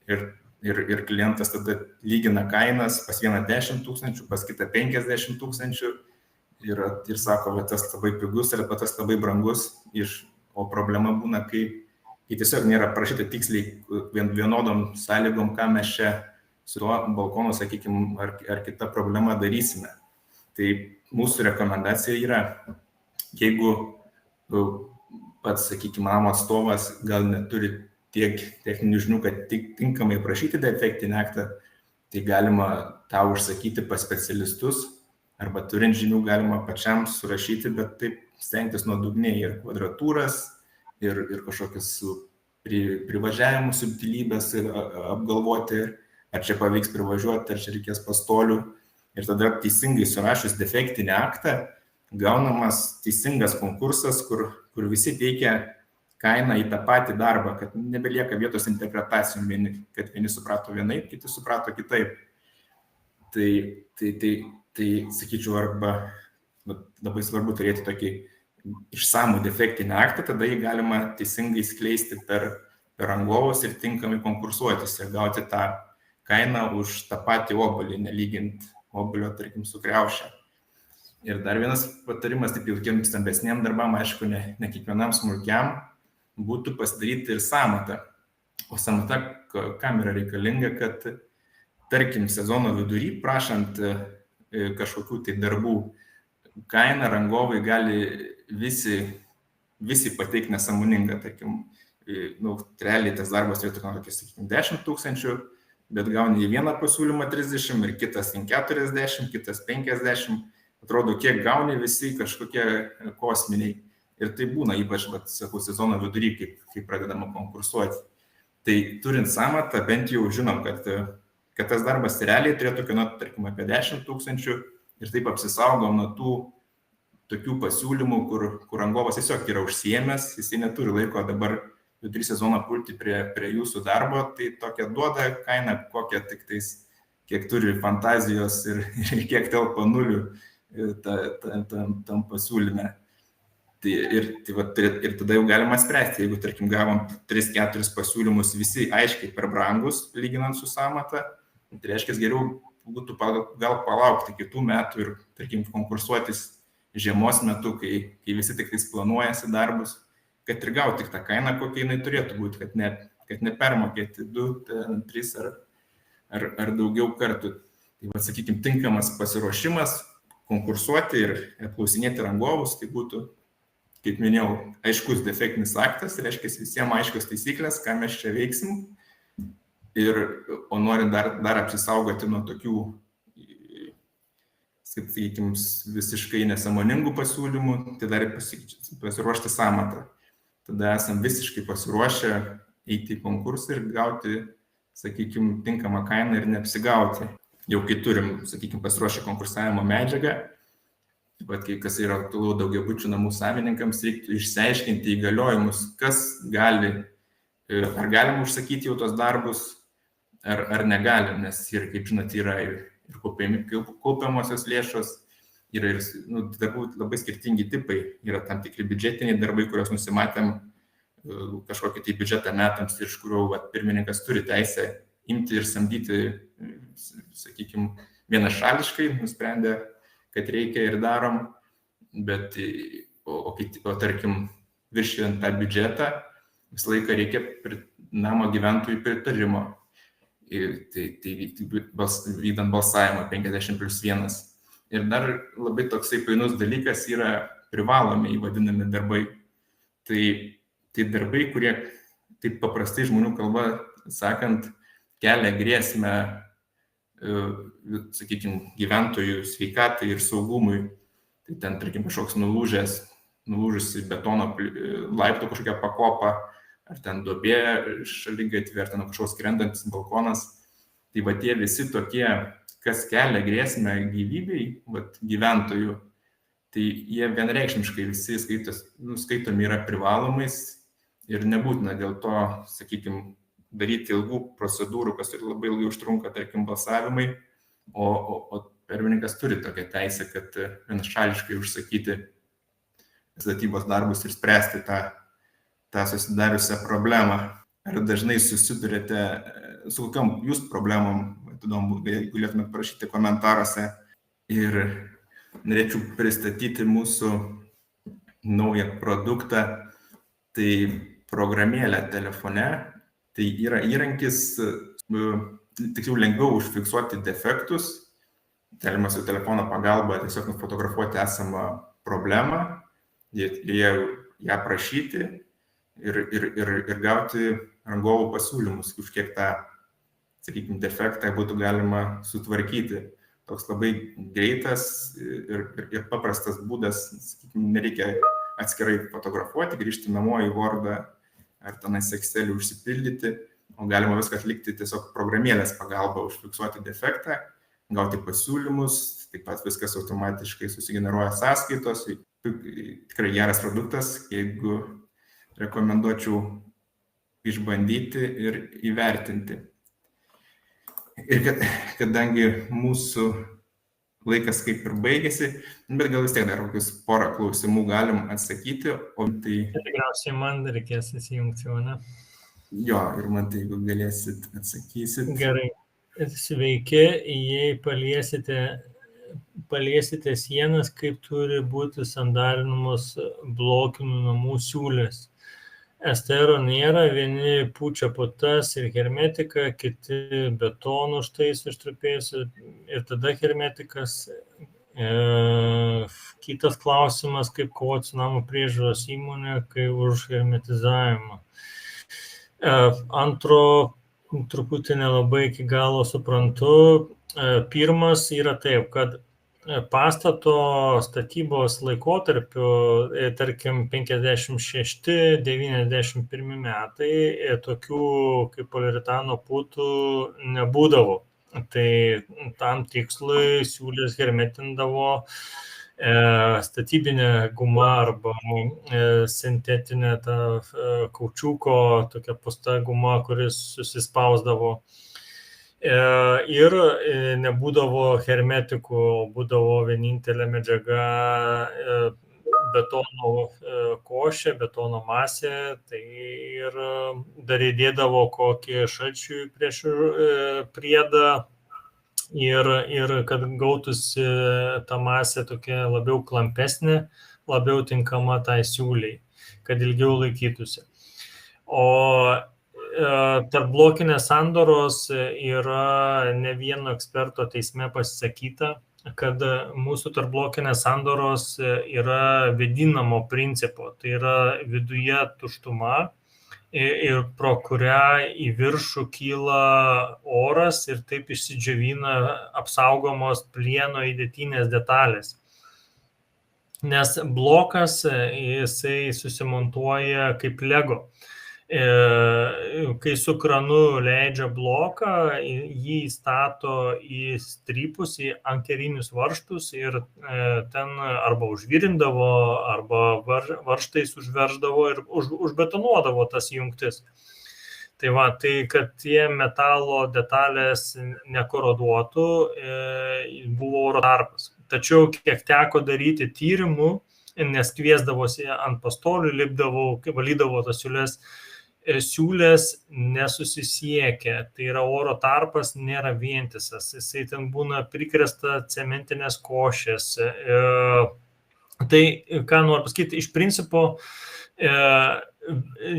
ir klientas tada lygina kainas, pas vieną 10 000, pas kitą 50 000 ir sako, va tas labai pigus ir tas labai brangus, o problema būna, kai tiesiog nėra parašyta tiksliai vienodom sąlygom, ką mes čia su tuo balkonu, sakykime, ar kita problema darysime. Tai mūsų rekomendacija yra, jeigu pats, sakykime, namo atstovas gal neturi tiek techninių žinių, kad tinkamai prašyti defektinį aktą, tai galima tą užsakyti pas specialistus, arba turint žinių galima pačiam surašyti, bet taip stengtis nuodugniai ir kvadratūras, ir kažkokias privažiavimų subtilybės ir apgalvoti, ar čia pavyks privažiuoti, ar čia reikės pastolių. Ir tada teisingai surašius defektinį aktą, gaunamas teisingas konkursas, kur visi teikia kainą į tą patį darbą, kad nebelieka vietos interpretacijom, kad vieni suprato vienaip, kiti suprato kitaip. Tai sakyčiau, arba labai svarbu turėti tokį išsamų defektinį aktą, tada jį galima teisingai skleisti per rangovus ir tinkamai konkursuotis ir gauti tą kainą už tą patį obuolį, nelygint obuolio, tarkim, su kriauše. Ir dar vienas patarimas, taip jau stambesniem darbam, aišku, ne kiekvienam smulkiam, būtų pasidaryti ir sąmatą. O sąmata kam yra reikalinga, kad, tarkim, sezono vidury, prašant kažkokių tai darbų kainą, rangovai gali visi visi pateik nesąmoningą, tarkim, realiai tas darbas turėtų kokį, sakykime, 10 000, bet gauni į vieną pasiūlymą 30 ir kitas 40, kitas 50, atrodo, kiek gauni visi kažkokie kosminiai. Ir tai būna, ypač, sakau, sezono vidury, kai pradedama konkursuoti. Tai turint samatą, bent jau žinom, kad tas darbas realiai turėtų kainuoti, tarkim, apie 10 000 ir taip apsisaugom nuo tų tokių pasiūlymų, kur rangovas tiesiog yra užsiėmęs, jisai neturi laiko dabar vidury sezono pulti prie jūsų darbo, tai tokia duoda kainą, kokią tik tais, kiek turi fantazijos ir kiek telpa nulių tam pasiūlyme. Ir tada jau galima spręsti, jeigu, tarkim, gavom 3-4 pasiūlymus, visi aiškiai per brangus, lyginant su samata, tai reiškia, geriau būtų gal palaukti kitų metų ir, tarkim, konkursuotis žiemos metu, kai visi tik tais planuojasi darbus, kad ir gauti tik tą kainą, kokia jinai turėtų būti, kad nepermokėti 2, 3 ar daugiau kartų. Tai, sakykime, tinkamas pasiruošimas konkursuoti ir apklausinėti rangovus, tai būtų, kaip minėjau, aiškus defektinis aktas, reiškia visiems aiškios taisyklės, ką mes čia veiksim. O norint dar apsisaugoti nuo tokių, sakykime, visiškai nesąmoningų pasiūlymų, tai dar pasiruošti samatą. Tada esam visiškai pasiruošę eiti į konkursą ir gauti, sakykime, tinkamą kainą ir neapsigauti. Jau kai turim, sakykime, pasiruošę konkursavimo medžiagą, bet kai kas yra aktualu daugiabučių namų savininkams, reiktų išsiaiškinti įgaliojimus, kas gali, ar galim užsakyti jau tos darbus, ar negalim, nes ir, kaip žinot, yra ir kaupiamosios lėšos, yra ir darbų labai skirtingi tipai, yra tam tikri biudžetiniai darbai, kuriuos nusimatėm kažkokį tai biudžetą metams, iš kurių pirmininkas turi teisę imti ir samdyti, sakykime, vienašališkai, nusprendė, kad reikia ir darom, bet, tarkim, viršijant tą biudžetą, visą laiką reikia namo gyventojų pritarimo. Tai vykdant balsavimą 50+1. Ir dar labai toksai painus dalykas yra privalomi vadinami darbai. Tai darbai, kurie, taip paprastai žmonių kalba sakant, kelia grėsmę, sakykime, gyventojų sveikatai ir saugumui. Tai ten, tarkim, kažkoks nulūžusi betono laiptų kažkokia pakopa, ar ten duobė šaligatvė, ar ten kažkoks krentantis balkonas. Tai tie visi tokie, kas kelia grėsmę gyvybei, gyventojų, tai jie vienreikšmiškai visi skaitomi yra privalomais ir nebūtina dėl to, sakykime, daryti ilgų procedūrų, kas ir labai ilgai užtrunka, tarkim, balsavimai, o pirmininkas turi tokią teisę, kad vienašališkai užsakyti statybos darbus ir spręsti tą susidariusią problemą. Ar dažnai susidurėte su kokiom jūs problemom, įdomu, galėtumėte parašyti komentaruose. Ir norėčiau pristatyti mūsų naują produktą, tai programėlę telefone. Tai yra įrankis, tiksliau lengviau užfiksuoti defektus, galima su telefono pagalba tiesiog nufotografuoti esamą problemą, ją aprašyti ir gauti rangovų pasiūlymus, už kiek tą, sakykime, defektą būtų galima sutvarkyti. Toks labai greitas ir paprastas būdas, sakykime, nereikia atskirai fotografuoti, grįžti namo į Wordą ar tenais Excelį užsipildyti, o galima viską atlikti tiesiog programėlės pagalba, užfiksuoti defektą, gauti pasiūlymus, taip pat viskas automatiškai susigeneruoja sąskaitos. Tikrai geras produktas, jeigu rekomenduočiau išbandyti ir įvertinti. Ir kadangi mūsų laikas kaip ir baigėsi, bet gal vis tiek dar kokius porą klausimų galim atsakyti, Tikriausiai man reikės įsijungti, o ne? Jo, ir man tai, jeigu galėsit, atsakysit. Gerai. Sveiki, jei paliesite sienas, kaip turi būti sandarinamos blokinių namų siūlės. Estero nėra, vieni pučia putas ir hermetiką, kiti betonų užtaiso ištrupėjusių ir tada hermetikas Kitas klausimas, kaip kovoti su namų priežiūros įmonė, kai už hermetizavimą. Antro, truputį nelabai iki galo suprantu. Pirmas yra taip, kad pastato statybos laikotarpiu, tarkim, 56-91 metai, tokių kaip poliuretano putų nebūdavo. Tai tam tikslui siūlės hermetindavo statybinė guma arba sintetinė ta kaučiuko tokia pusta guma, kuris susispausdavo. Ir nebūdavo hermetikų, būdavo vienintelė medžiaga betono košė, betono masė, tai ir dar įdėdavo kokį šalčių prieš priedą ir kad gautųsi ta masė tokia labiau klampesnė, labiau tinkama tai siūliai, kad ilgiau laikytųsi. O tarpblokinės sandoros yra ne vieno eksperto teisme pasisakyta, kad mūsų tarpblokinės sandoros yra vėdinamo principo, tai yra viduje tuštuma ir pro kurią į viršų kyla oras ir taip išsidžiovina apsaugomos plieno įdėtinės detalės. Nes blokas jisai susimontuoja kaip Lego. Kai su kranu leidžia bloką, jį įstato į strypus, į ankerinius varžtus ir ten arba užvirindavo, arba varžtais užverždavo ir užbetonuodavo tas jungtis. Tai va, tai kad tie metalo detalės nekoroduotų, buvo oro tarpas. Tačiau kiek teko daryti tyrimų, nes kviesdavosi ant pastolių, lipdavau, valydavo tas siūlės nesusisiekia, tai yra oro tarpas nėra vientisas, jisai ten būna prikresta cementinės košės. Tai, ką noriu pasakyti, iš principo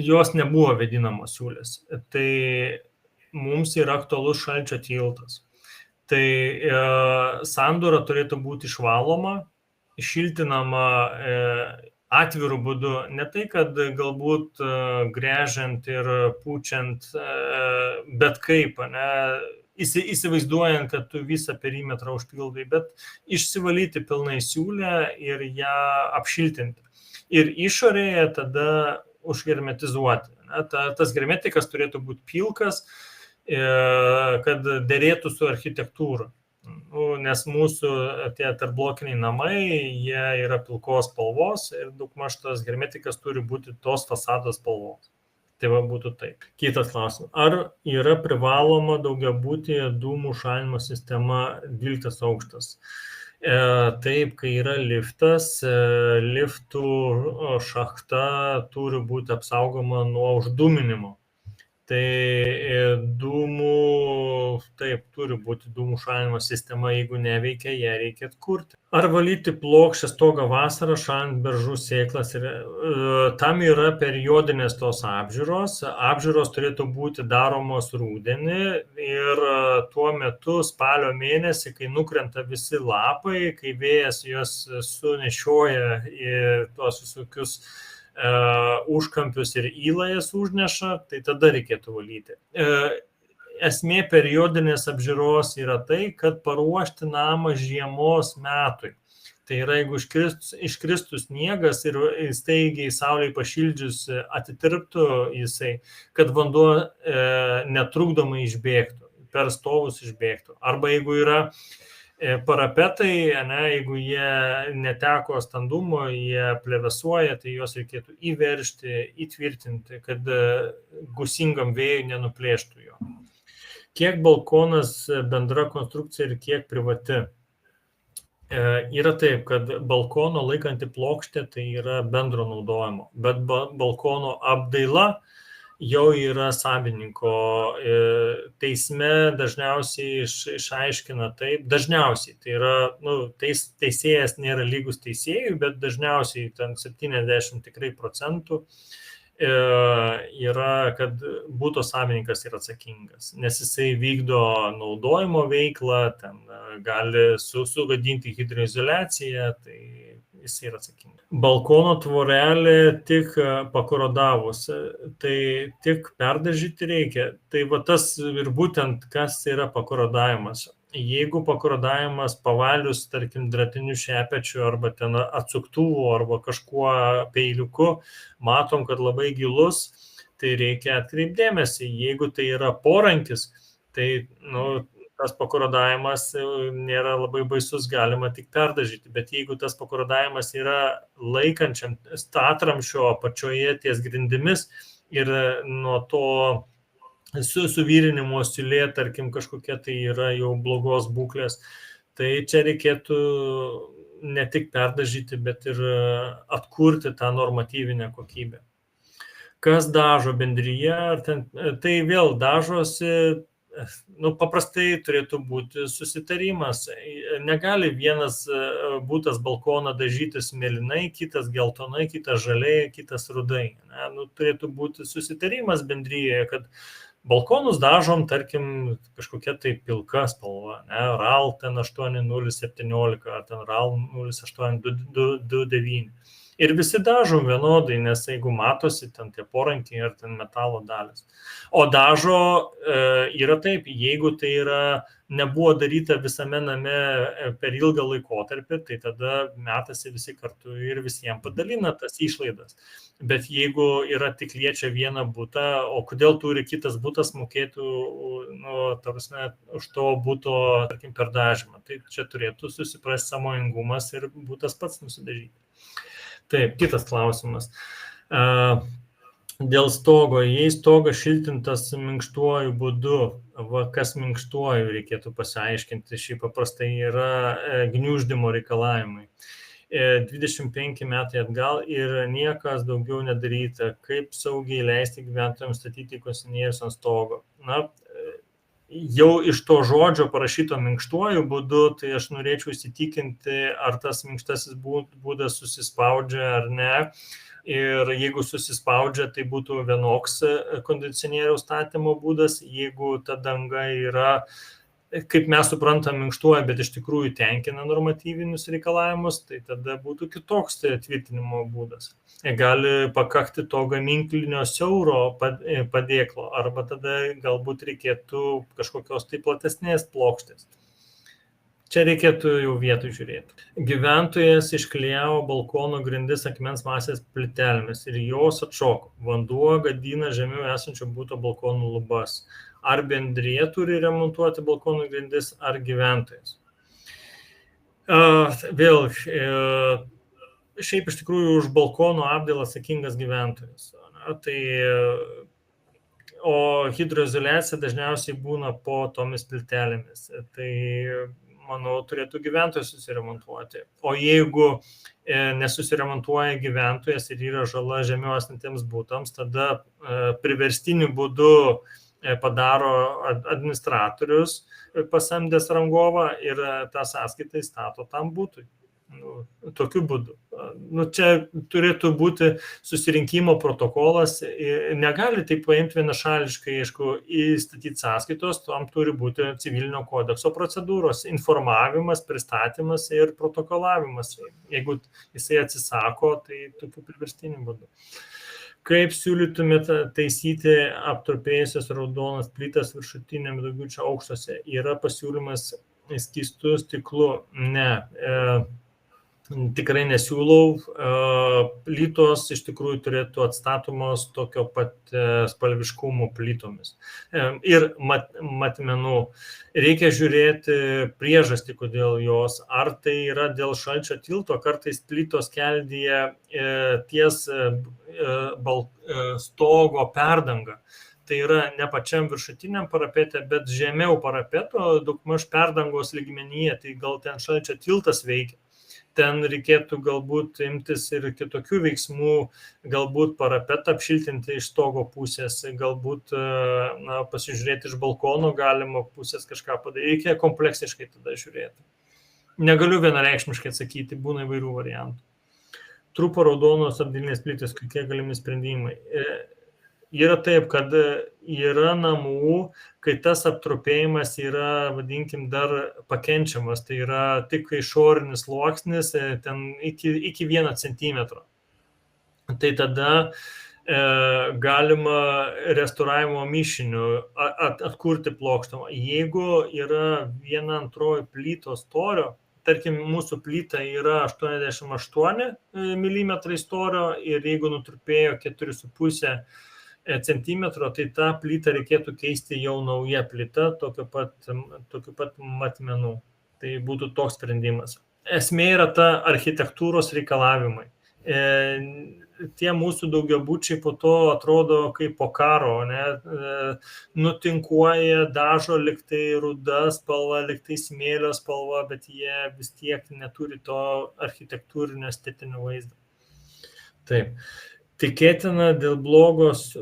jos nebuvo vėdinamos siūlės. Tai mums yra aktualus šalčio tiltas. Tai sandora turėtų būti išvaloma, šiltinama atvirų būdu, ne tai, kad galbūt gręžiant ir pučiant, bet kaip, įsivaizduojant, kad tu visą perimetrą užpildai, bet išsivalyti pilnai siūlę ir ją apšiltinti. Ir išorėje tada užhermetizuoti. Tas hermetikas turėtų būti pilkas, kad derėtų su architektūra. Nes mūsų tie tarpblokiniai namai, jie yra pilkos spalvos ir daugmaž tas hermetikas turi būti tos fasados spalvos. Tai va būtų taip. Kitas klausimas. Ar yra privaloma daugiabutyje dūmų šalinimo sistema 12 aukštas? Taip, kai yra liftas, liftų šachta turi būti apsaugoma nuo uždūminimo. Tai dūmų, taip, turi būti dūmų šalinimo sistema, jeigu neveikia, ją reikia atkurti. Ar valyti plokščią stogą vasarą, šalint beržų sėklas? Tam yra periodinės tos apžiūros. Apžiūros turėtų būti daromos rudenį ir tuo metu spalio mėnesį, kai nukrenta visi lapai, kai vėjas juos sunešioja į tuos visokius užkampius ir įlajas užneša, tai tada reikėtų valyti. Esmė periodinės apžiūros yra tai, kad paruošti namą žiemos metui. Tai yra, jeigu iškristų sniegas ir staigiai saulei pašildžius atitirptų jisai, kad vanduo netrukdomai išbėgtų, per stovus išbėgtų. Arba jeigu yra parapetai, jeigu jie neteko standumo, jie plevesuoja, tai juos reikėtų įveržti, įtvirtinti, kad gūsingam vėjui nenuplėštų jo. Kiek balkonas bendra konstrukcija ir kiek privati? Yra taip, kad balkono laikanti plokštė tai yra bendro naudojimo, bet balkono apdaila jau yra savininko. Teisme dažniausiai išaiškina taip, dažniausiai, tai yra, teisėjas nėra lygus teisėjui, bet dažniausiai ten 70% tikrai procentų yra, kad būto savininkas yra atsakingas, nes jisai vykdo naudojimo veiklą, ten gali sugadinti hidroizoliaciją, tai jisai yra atsakingas. Balkono tvorelė tik pakorodavus, tai tik perdažyti reikia. Tai va tas ir būtent kas yra pakoradavimas. Jeigu pakoradavimas pavalius, tarkim, dratiniu šepečiu arba ten atsuktuvu arba kažkuo peiliuku, matom, kad labai gilus, tai reikia atkreipdėmėsi. Jeigu tai yra porankis, tai tas pakoradavimas nėra labai baisus, galima tik perdažyti. Bet jeigu tas pakoradavimas yra laikančiam statramšio apačioje ties grindimis ir nuo to suvyrinimo siūlė, tarkim, kažkokia tai yra jau blogos būklės, tai čia reikėtų ne tik perdažyti, bet ir atkurti tą normatyvinę kokybę. Kas dažo bendryje, tai vėl dažosi, paprastai turėtų būti susitarimas. Negali vienas būtas balkoną dažytis mėlynai, kitas geltonai, kitas žaliai, kitas rudai. Turėtų būti susitarimas bendryje, kad balkonus dažom, tarkim, kažkokia tai pilka spalva, RAL ten 8017 ar ten RAL 08229. Ir visi dažom vienodai, nes jeigu matosi ten tie porankiai ar ten metalo dalis. O dažo yra taip, jeigu tai nebuvo daryta visame name per ilgą laikotarpį, tai tada metasi visi kartu ir visiems padalina tas išlaidas. Bet jeigu yra tik liečia vieną butą, o kodėl turi kitas butas mokėtų už to buto, tarkim, per dažymą, tai čia turėtų susiprasti sąmoningumas ir butas pats nusidažyti. Taip, kitas klausimas. Dėl stogo, jei stogas šiltintas minkštuoju būdu, kas minkštuoju reikėtų pasiaiškinti, šiaip paprastai yra gniuždymo reikalavimai. 25 metai atgal ir niekas daugiau nedaryta, kaip saugiai leisti gyventojams statyti kondicionierius ant stogo. Jau iš to žodžio parašyto minkštuoju būdu, tai aš norėčiau įsitikinti, ar tas minkštasis būdas susispaudžia ar ne. Ir jeigu susispaudžia, tai būtų vienoks kondicionieriaus statymo būdas. Jeigu ta danga yra, kaip mes suprantam, minkštuoja, bet iš tikrųjų tenkina normatyvinius reikalavimus, tai tada būtų kitoks tvirtinimo būdas. Gali pakakti to gaminklinio siauro padėklo, arba tada galbūt reikėtų kažkokios tai platesnės plokštės. Čia reikėtų jau vietų žiūrėti. Gyventojas išklijavo balkono grindis akmens masės plytelėmis ir jos atšoko. Vanduo gadina žemiau esančio būto balkonų lubas. Ar bendrija turi remontuoti balkonų grindis, ar gyventojas? Vėl, šiaip iš tikrųjų už balkono apdailą atsakingas gyventojas. O hidroizoliacija dažniausiai būna po tomis plytelėmis. Tai, manau, turėtų gyventojas susiremontuoti. O jeigu nesusiremontuoja gyventojas ir yra žala žemiau esantiems būtams, tada priverstiniu būdu padaro administratorius pasamdęs rangovą ir tą sąskaitą įstato tam būtui. Tokiu būdu. Čia turėtų būti susirinkimo protokolas, negali taip paimti vienašališkai, aišku, įstatyti sąskaitos, tam turi būti civilinio kodekso procedūros, informavimas, pristatymas ir protokolavimas. Jeigu jisai atsisako, tai tokiu priverstiniu būdu. Kaip siūlytumėte taisyti aptrupėjusias raudonas plytas viršutiniam daugiabučio aukštuose? Yra pasiūlymas skystu stiklu? Ne. Tikrai nesiūlau. Plytos iš tikrųjų turėtų atstatomos tokio pat spalviškumo plytomis. Ir matmenų. Reikia žiūrėti priežastį, kodėl jos. Ar tai yra dėl šalčio tilto, kartais plytos keldyje ties stogo perdanga. Tai yra ne pačiam viršutiniam parapete, bet žemiau parapeto, daugmaž perdangos lygmenyje, tai gal ten šalčio tiltas veikia. Ten reikėtų galbūt imtis ir kitokių veiksmų, galbūt parapetą apšiltinti iš stogo pusės, galbūt pasižiūrėti iš balkono galima pusės kažką padaryti. Reikia kompleksiškai tada žiūrėti. Negaliu vienareikšmiškai atsakyti, būna įvairių variantų. Trupo raudonos apdalinės plytos, kokie galimi sprendimai. Yra taip, kad yra namų, kai tas aptrupėjimas yra, vadinkim, dar pakenčiamas, tai yra tik išorinis sluoksnis, ten iki 1 centimetro. Tai tada galima restauravimo mišiniu atkurti plokštumą. Jeigu yra 1/2 plytos storio, tarkim, mūsų plyta yra 88 mm storio ir jeigu nutrupėjo 4,5 centimetro, tai tą plytą reikėtų keisti jau nauja plyta, tokiu pat matmenų. Tai būtų toks sprendimas. Esmė yra ta architektūros reikalavimai. Tie mūsų daugiabučiai po to atrodo kaip po karo, nutinkuoja, dažo liktai ruda spalva, liktai smėlio spalva, bet jie vis tiek neturi to architektūrinio estetinio vaizdo. Taip. Tikėtina dėl blogos,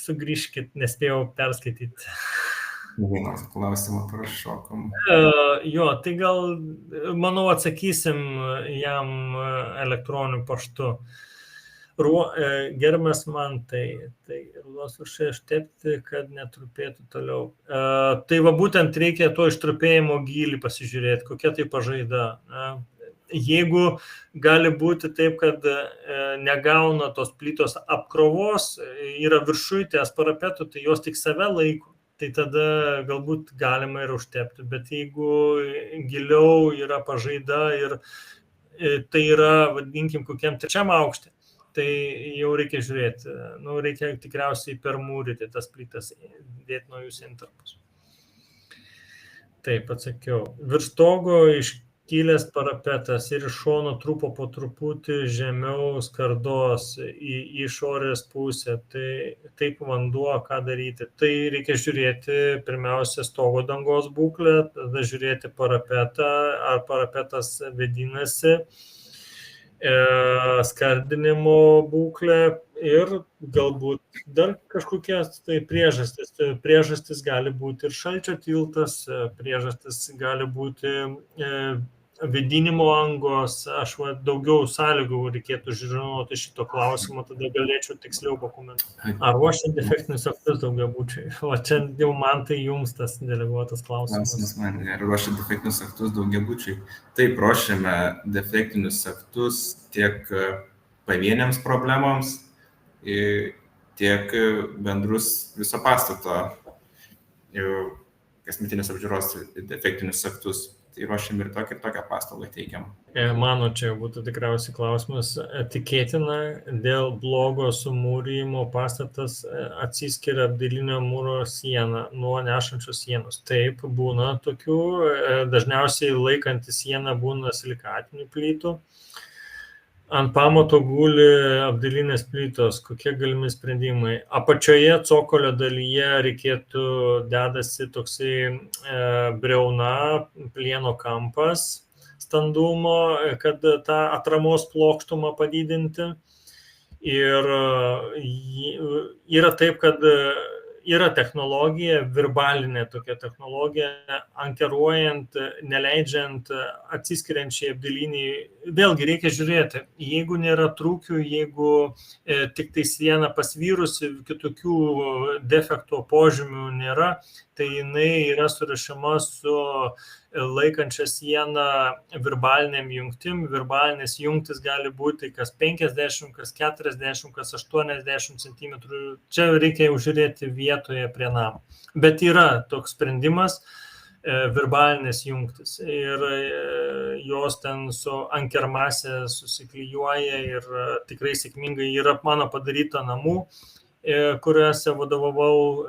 sugrįžkit, nespėjau perskaityti. Vienas klausimą prašokom. Jo, tai gal, manau, atsakysim jam elektroniniu paštu. Gerbiamas man, tai rudos viršai ištepti, kad netrupėtų toliau. Tai va būtent reikia to ištrupėjimo gylį pasižiūrėti, kokia tai pažaida. Jeigu gali būti taip, kad negauna tos plytos apkrovos, yra viršuitės parapetų, tai jos tik save laiko, tai tada galbūt galima ir užtepti. Bet jeigu giliau yra pažaida ir tai yra, vadinkim, kokiam 3 aukšte, tai jau reikia žiūrėti. Reikia tikriausiai permūryti tas plytas, dėti naujus intarpus. Taip, atsakiau. Virš stogo iškilęs parapetas ir iš šono trupo po truputį žemiau skardos į išorės pusę. Tai taip vanduo, ką daryti. Tai reikia žiūrėti pirmiausia stogo dangos būklę, tada žiūrėti parapetą, ar parapetas vėdinasi, skardinimo būklę ir galbūt dar kažkokias tai priežastis. Priežastis gali būti ir šalčio tiltas, priežastis gali būti vėdinimo angos. Aš daugiau sąlygų reikėtų žinoti šito klausimo, tada galėčiau tiksliau pakomentuoti. Ar ruošia defektinius aktus daugiabučiai? O čia jau man tai jums tas deleguotas klausimas. Ar ruošia defektinius aktus daugiabučiai? Taip, ruošiame defektinius aktus tiek pavieniams problemams, tiek bendrus viso pastato kasmetinės apžiūros defektinius aktus. Tai ruošiam ir tokią paslaugą teikiam. Mano čia būtų tikriausiai klausimas. Tikėtina, dėl blogo sumūrijimo pastatas atsiskiria apdailinio mūro sieną nuo nešančios sienos. Taip, būna tokių. Dažniausiai laikantis sieną būna silikatinių plytų. Ant pamato guli apdailinės plytos, kokie galimi sprendimai. Apačioje cokolio dalyje reikėtų dedasi toksai briauna, plieno kampas standumo, kad tą atramos plokštumą padidinti. Ir yra taip, kad yra technologija, virbalinė tokia technologija, ankeruojant, neleidžiant atsiskiriančiai apdailiniai. Vėlgi reikia žiūrėti, jeigu nėra trūkių, jeigu tik tai siena pasvyrusi, kitokių defekto požymių nėra, tai jinai yra surišama su laikančia sieną virbaliniam jungtim. Virbalinės jungtis gali būti kas 50, kas 40, kas 80 cm. Čia reikia jau žiūrėti vietoje prie namo. Bet yra toks sprendimas, virbalinės jungtis. Ir jos ten su ankermasė susiklijuoja ir tikrai sėkmingai yra mano padaryta namų, kuriuose vadovavau,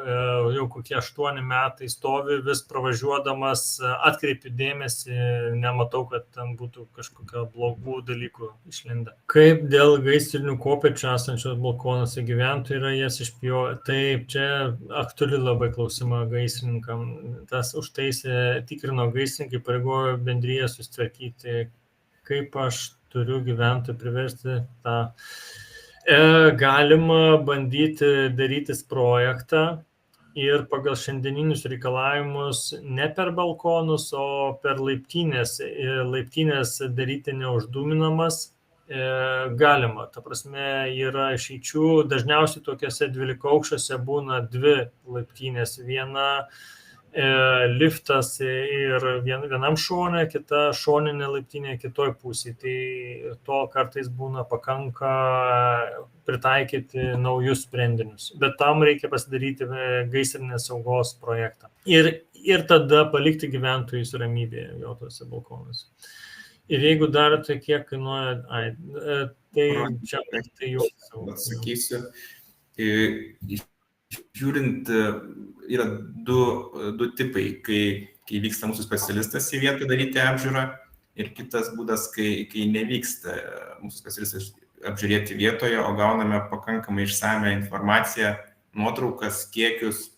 jau kokie 8 metai stovi, vis pravažiuodamas, atkreipiu dėmesį, nematau, kad ten būtų kažkokio blogų dalykų išlindę. Kaip dėl gaisrinių kopėčių esančios balkonuose gyventojai yra jas išpjovę? Taip, čia aktuali labai klausima gaisrininkam. Tas užtaisė tikrino gaisrininkai, pareigojo bendriją susitvarkyti. Kaip aš turiu gyventojų priversti tą? Galima bandyti darytis projektą ir pagal šiandieninius reikalavimus ne per balkonus, o per laiptinės. Laiptinės daryti neuždūminamas, galima. Ta prasme, yra išeičių, dažniausiai tokiuose 12 aukščiuose būna 2 laiptinės, viena liftas ir vienam šone, kita šoninė laiptinė kitoj pusėje. Tai to kartais būna pakanka pritaikyti naujus sprendinius. Bet tam reikia pasidaryti gaisrinės saugos projektą. Ir tada palikti gyventojus ramybėje jo tuose balkonuose. Ir jeigu darote, kiek kainuoja, tai čia tai jau atsakysiu. Žiūrint, yra du tipai, kai vyksta mūsų specialistas į vietą daryti apžiūrą ir kitas būdas, kai nevyksta mūsų specialistas apžiūrėti vietoje, o gauname pakankamai išsame informaciją, nuotraukas, kiekius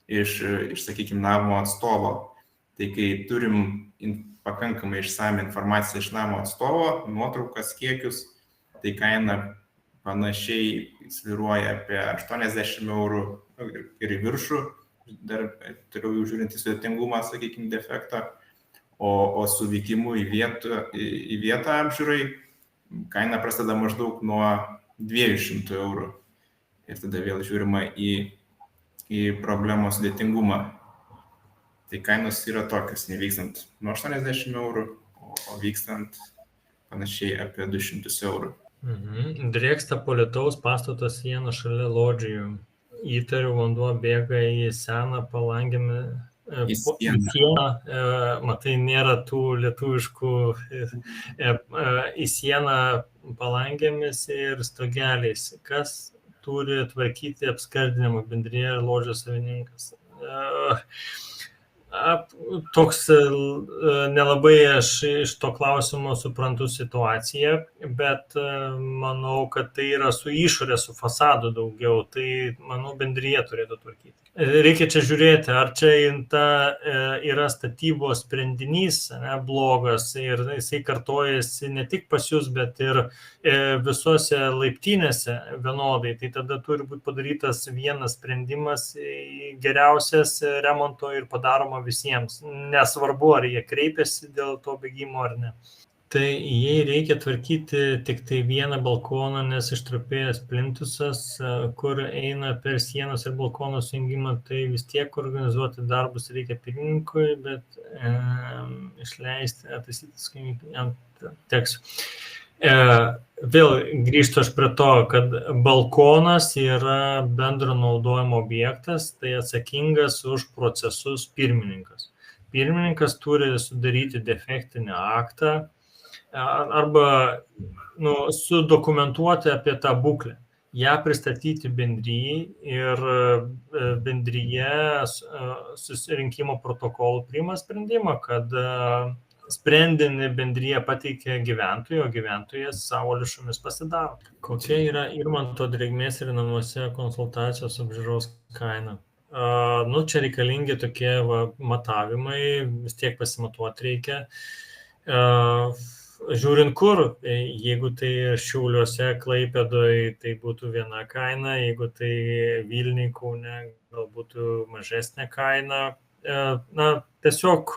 iš sakykime, namo atstovo. Tai kai turim pakankamai išsame informaciją iš namo atstovo, nuotraukas, kiekius, tai kaina panašiai sviruoja apie 80 eurų ir į viršų, dar turiu žiūrint į sudėtingumą, sakykime, defektą, o su vykimu į vietą apžiūrai kaina prasideda maždaug nuo 200 eurų ir tada vėl žiūrima į problemos sudėtingumą. Tai kainos yra tokios, nevykstant nuo 80 eurų, o vykstant panašiai apie 200 eurų. Drėksta po lietaus pastato sieną šalia lodžijų. Įtariu, vanduo bėga į seną palangėmi. Į sieną. Matai, nėra tų lietuviškų į sieną palangėmis ir stogeliais. Kas turi tvarkyti apskardinimo bendrija ir lodžijos savininkas? Toks nelabai aš iš to klausimo suprantu situaciją, bet manau, kad tai yra su išorė, su fasadu daugiau, tai manau bendrija turėtų tvarkyti. Reikia čia žiūrėti, ar čia yra statybos sprendinys blogas ir jisai kartojasi ne tik pas jūs, bet ir visose laiptinėse vienodai. Tai tada turi būti padarytas vienas sprendimas geriausias remonto ir padaroma visiems. Nesvarbu, ar jie kreipiasi dėl to bėgimo ar ne. Tai jei reikia tvarkyti tik tai vieną balkoną, nes ištrupėjęs plintusas, kur eina per sienos ir balkono sujungimą, tai vis tiek organizuoti darbus reikia pirmininkui, bet išleisti, ataisyti teks. Vėl grįžtu aš prie to, kad balkonas yra bendro naudojimo objektas, tai atsakingas už procesus pirmininkas. Pirmininkas turi sudaryti defektinį aktą, arba sudokumentuoti apie tą būklę, ją pristatyti bendrijai ir bendryje susirinkimo protokolų priima sprendimą, kad sprendinį bendryje pateikia gyventojui, o gyventojas savo lėšomis pasidaro. Kokia yra Irmanto drėgmės ir namuose konsultacijos apžiūros kaina? Čia reikalingi tokie matavimai, vis tiek pasimatuoti reikia. Žiūrint kur, jeigu tai Šiauliuose, Klaipėdoje, tai būtų viena kaina, jeigu tai Vilniuje, Kaune, gal būtų mažesnė kaina. Tiesiog,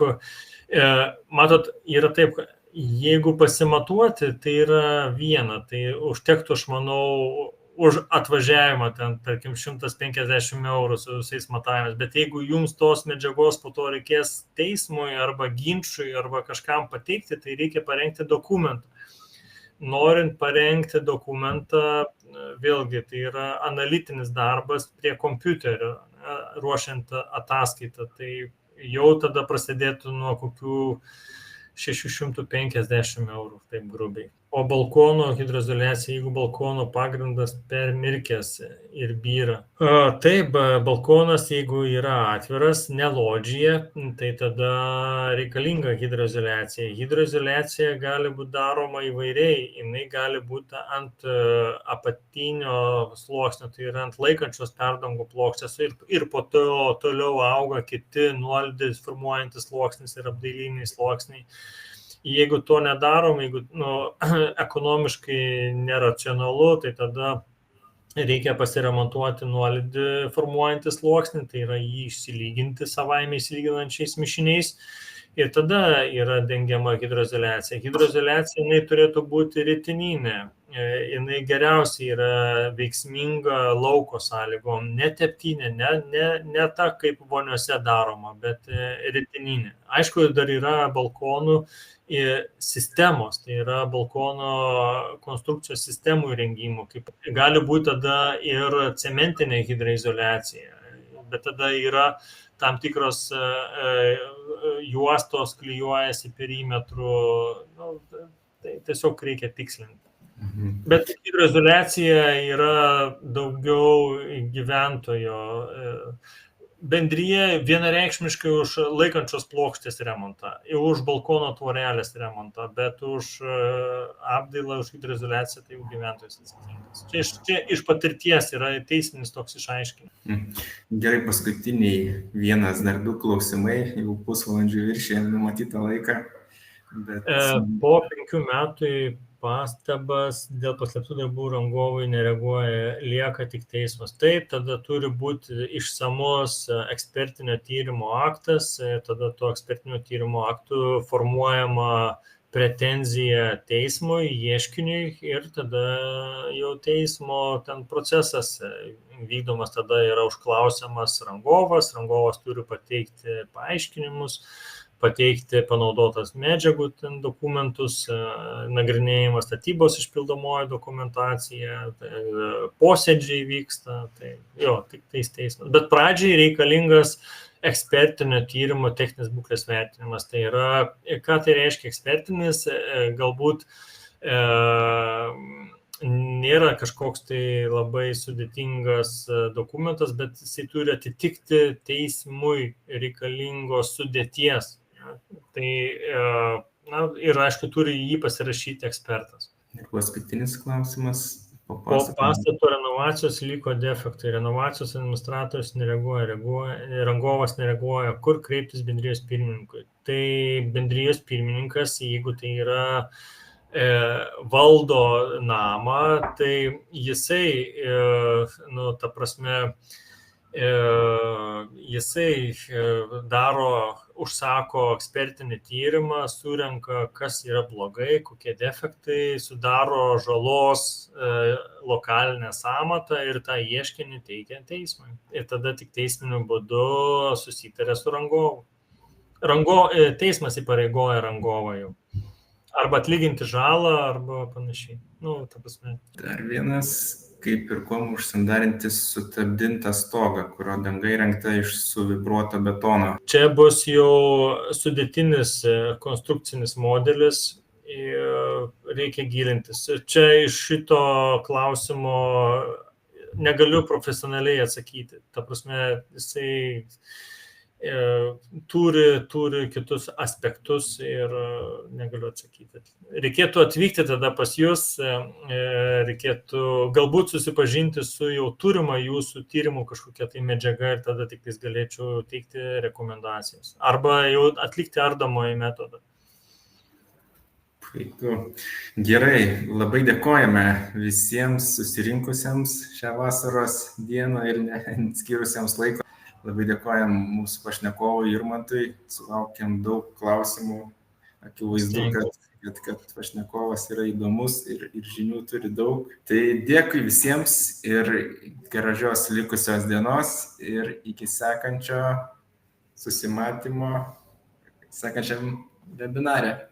matot, yra taip, jeigu pasimatuoti, tai yra viena, tai užtektų, aš manau, už atvažiavimą ten, tarkim, 150 eurų su visais matavimais, bet jeigu jums tos medžiagos po to reikės teismui arba ginčui arba kažkam pateikti, tai reikia parengti dokumentą. Norint parengti dokumentą, vėlgi, tai yra analitinis darbas prie kompiuterio, ruošiant ataskaitą, tai jau tada prasidėtų nuo kokių 650 eurų, taip grubiai. O balkono hidroizoliacija, jeigu balkono pagrindas permirkęs ir byra. Taip, balkonas, jeigu yra atviras, ne lodžija, tai tada reikalinga hidroizoliacija. Hidroizoliacija gali būti daroma įvairiai. Jinai gali būti ant apatinio sluoksnio, tai yra ant laikančios perdangų plokštės ir po to toliau auga kiti nuolydis formuojantis sluoksnis ir apdailiniai sluoksniai. Jeigu to nedarom, jeigu ekonomiškai neracionalu, tai tada reikia pasiremontuoti nuolydį formuojantį sluoksnį, tai yra jį išsilyginti savaime išsilyginančiais mišiniais ir tada yra dengiama hidroizoliacija. Hidroizoliacija jinai turėtų būti ritininė. Jinai geriausiai yra veiksminga lauko sąlygom, ne teptinė, ne ta, kaip voniuose daroma, bet ritininė. Aišku, dar yra balkonų sistemos, tai yra balkono konstrukcijos sistemų įrengimų, kaip gali būti tada ir cementinė hidroizoliacija, bet tada yra tam tikros juostos klijuojasi perimetru, tai tiesiog reikia tikslinti. Bet hidroizoliacija yra daugiau gyventojo. Bendrija vienareikšmiškai už laikančios plokštės remontą, už balkono tvorelės remontą, bet už apdailą, už hidroizoliaciją tai jau gyventojas atsakingas. Čia iš patirties yra teisminis toks išaiškinimas. Gerai, paskutiniai 1-2 klausimai, jau pusvalandžių viršė numatytą laiką. Bet... Po 5 metų pastabas dėl paslėptų darbų rangovai nereaguoja, lieka tik teismas. Taip, tada turi būti išsamus ekspertinio tyrimo aktas, tada to ekspertinio tyrimo aktų formuojama pretenzija teismui, ieškiniui ir tada jau teismo ten procesas vykdomas, tada yra užklausiamas rangovas turi pateikti paaiškinimus, pateikti panaudotas medžiagų dokumentus, nagrinėjimas statybos išpildomoji dokumentacija, posėdžiai vyksta, tai jo, tik teismas. Bet pradžiai reikalingas ekspertinio tyrimo techninės būklės vertinimas. Tai yra, ką tai reiškia ekspertinis, galbūt nėra kažkoks tai labai sudėtingas dokumentas, bet jisai turi atitikti teismui reikalingos sudėties. Tai ir aišku, turi jį pasirašyti ekspertas. Ir paskutinis klausimas. Po pastato renovacijos liko defektai. Renovacijos administratorius nereaguoja, rangovas nereaguoja. Kur kreiptis bendrijos pirmininkui? Tai bendrijos pirmininkas, jeigu tai yra valdo namą, tai jisai, ta prasme, jisai užsako ekspertinį tyrimą, surenka, kas yra blogai, kokie defektai, sudaro žalos lokalinę sąmatą ir tą ieškinį teikia teismui. Ir tada tik teisminiu būdu susitarė su rangovu. Teismas įpareigoja rangovą jau. Arba atlyginti žalą, arba panašiai. Ta prasme. Dar vienas, kaip ir kuom užsandarinti sutabdintą stogą, kurio danga įrengta iš suvibruoto betono. Čia bus jau sudėtinis konstrukcinis modelis ir reikia gilintis. Čia iš šito klausimo negaliu profesionaliai atsakyti. Ta prasme, jisai turi kitus aspektus ir negaliu atsakyti. Reikėtų atvykti tada pas jūs, reikėtų galbūt susipažinti su jau turima jūsų tyrimų kažkokia tai medžiaga ir tada tik galėčiau teikti rekomendacijas. Arba jau atlikti ardomąjį metodą. Puiku. Gerai, labai dėkojame visiems susirinkusiems šią vasaros dieną ir neskyrusiems laiko. Labai dėkojam mūsų pašnekovui Irmantui, sulaukėm daug klausimų, akivaizdu, kad pašnekovas yra įdomus ir žinių turi daug. Tai dėkui visiems ir gražios likusios dienos ir iki sekančio susimatymo, sekančiam webinare.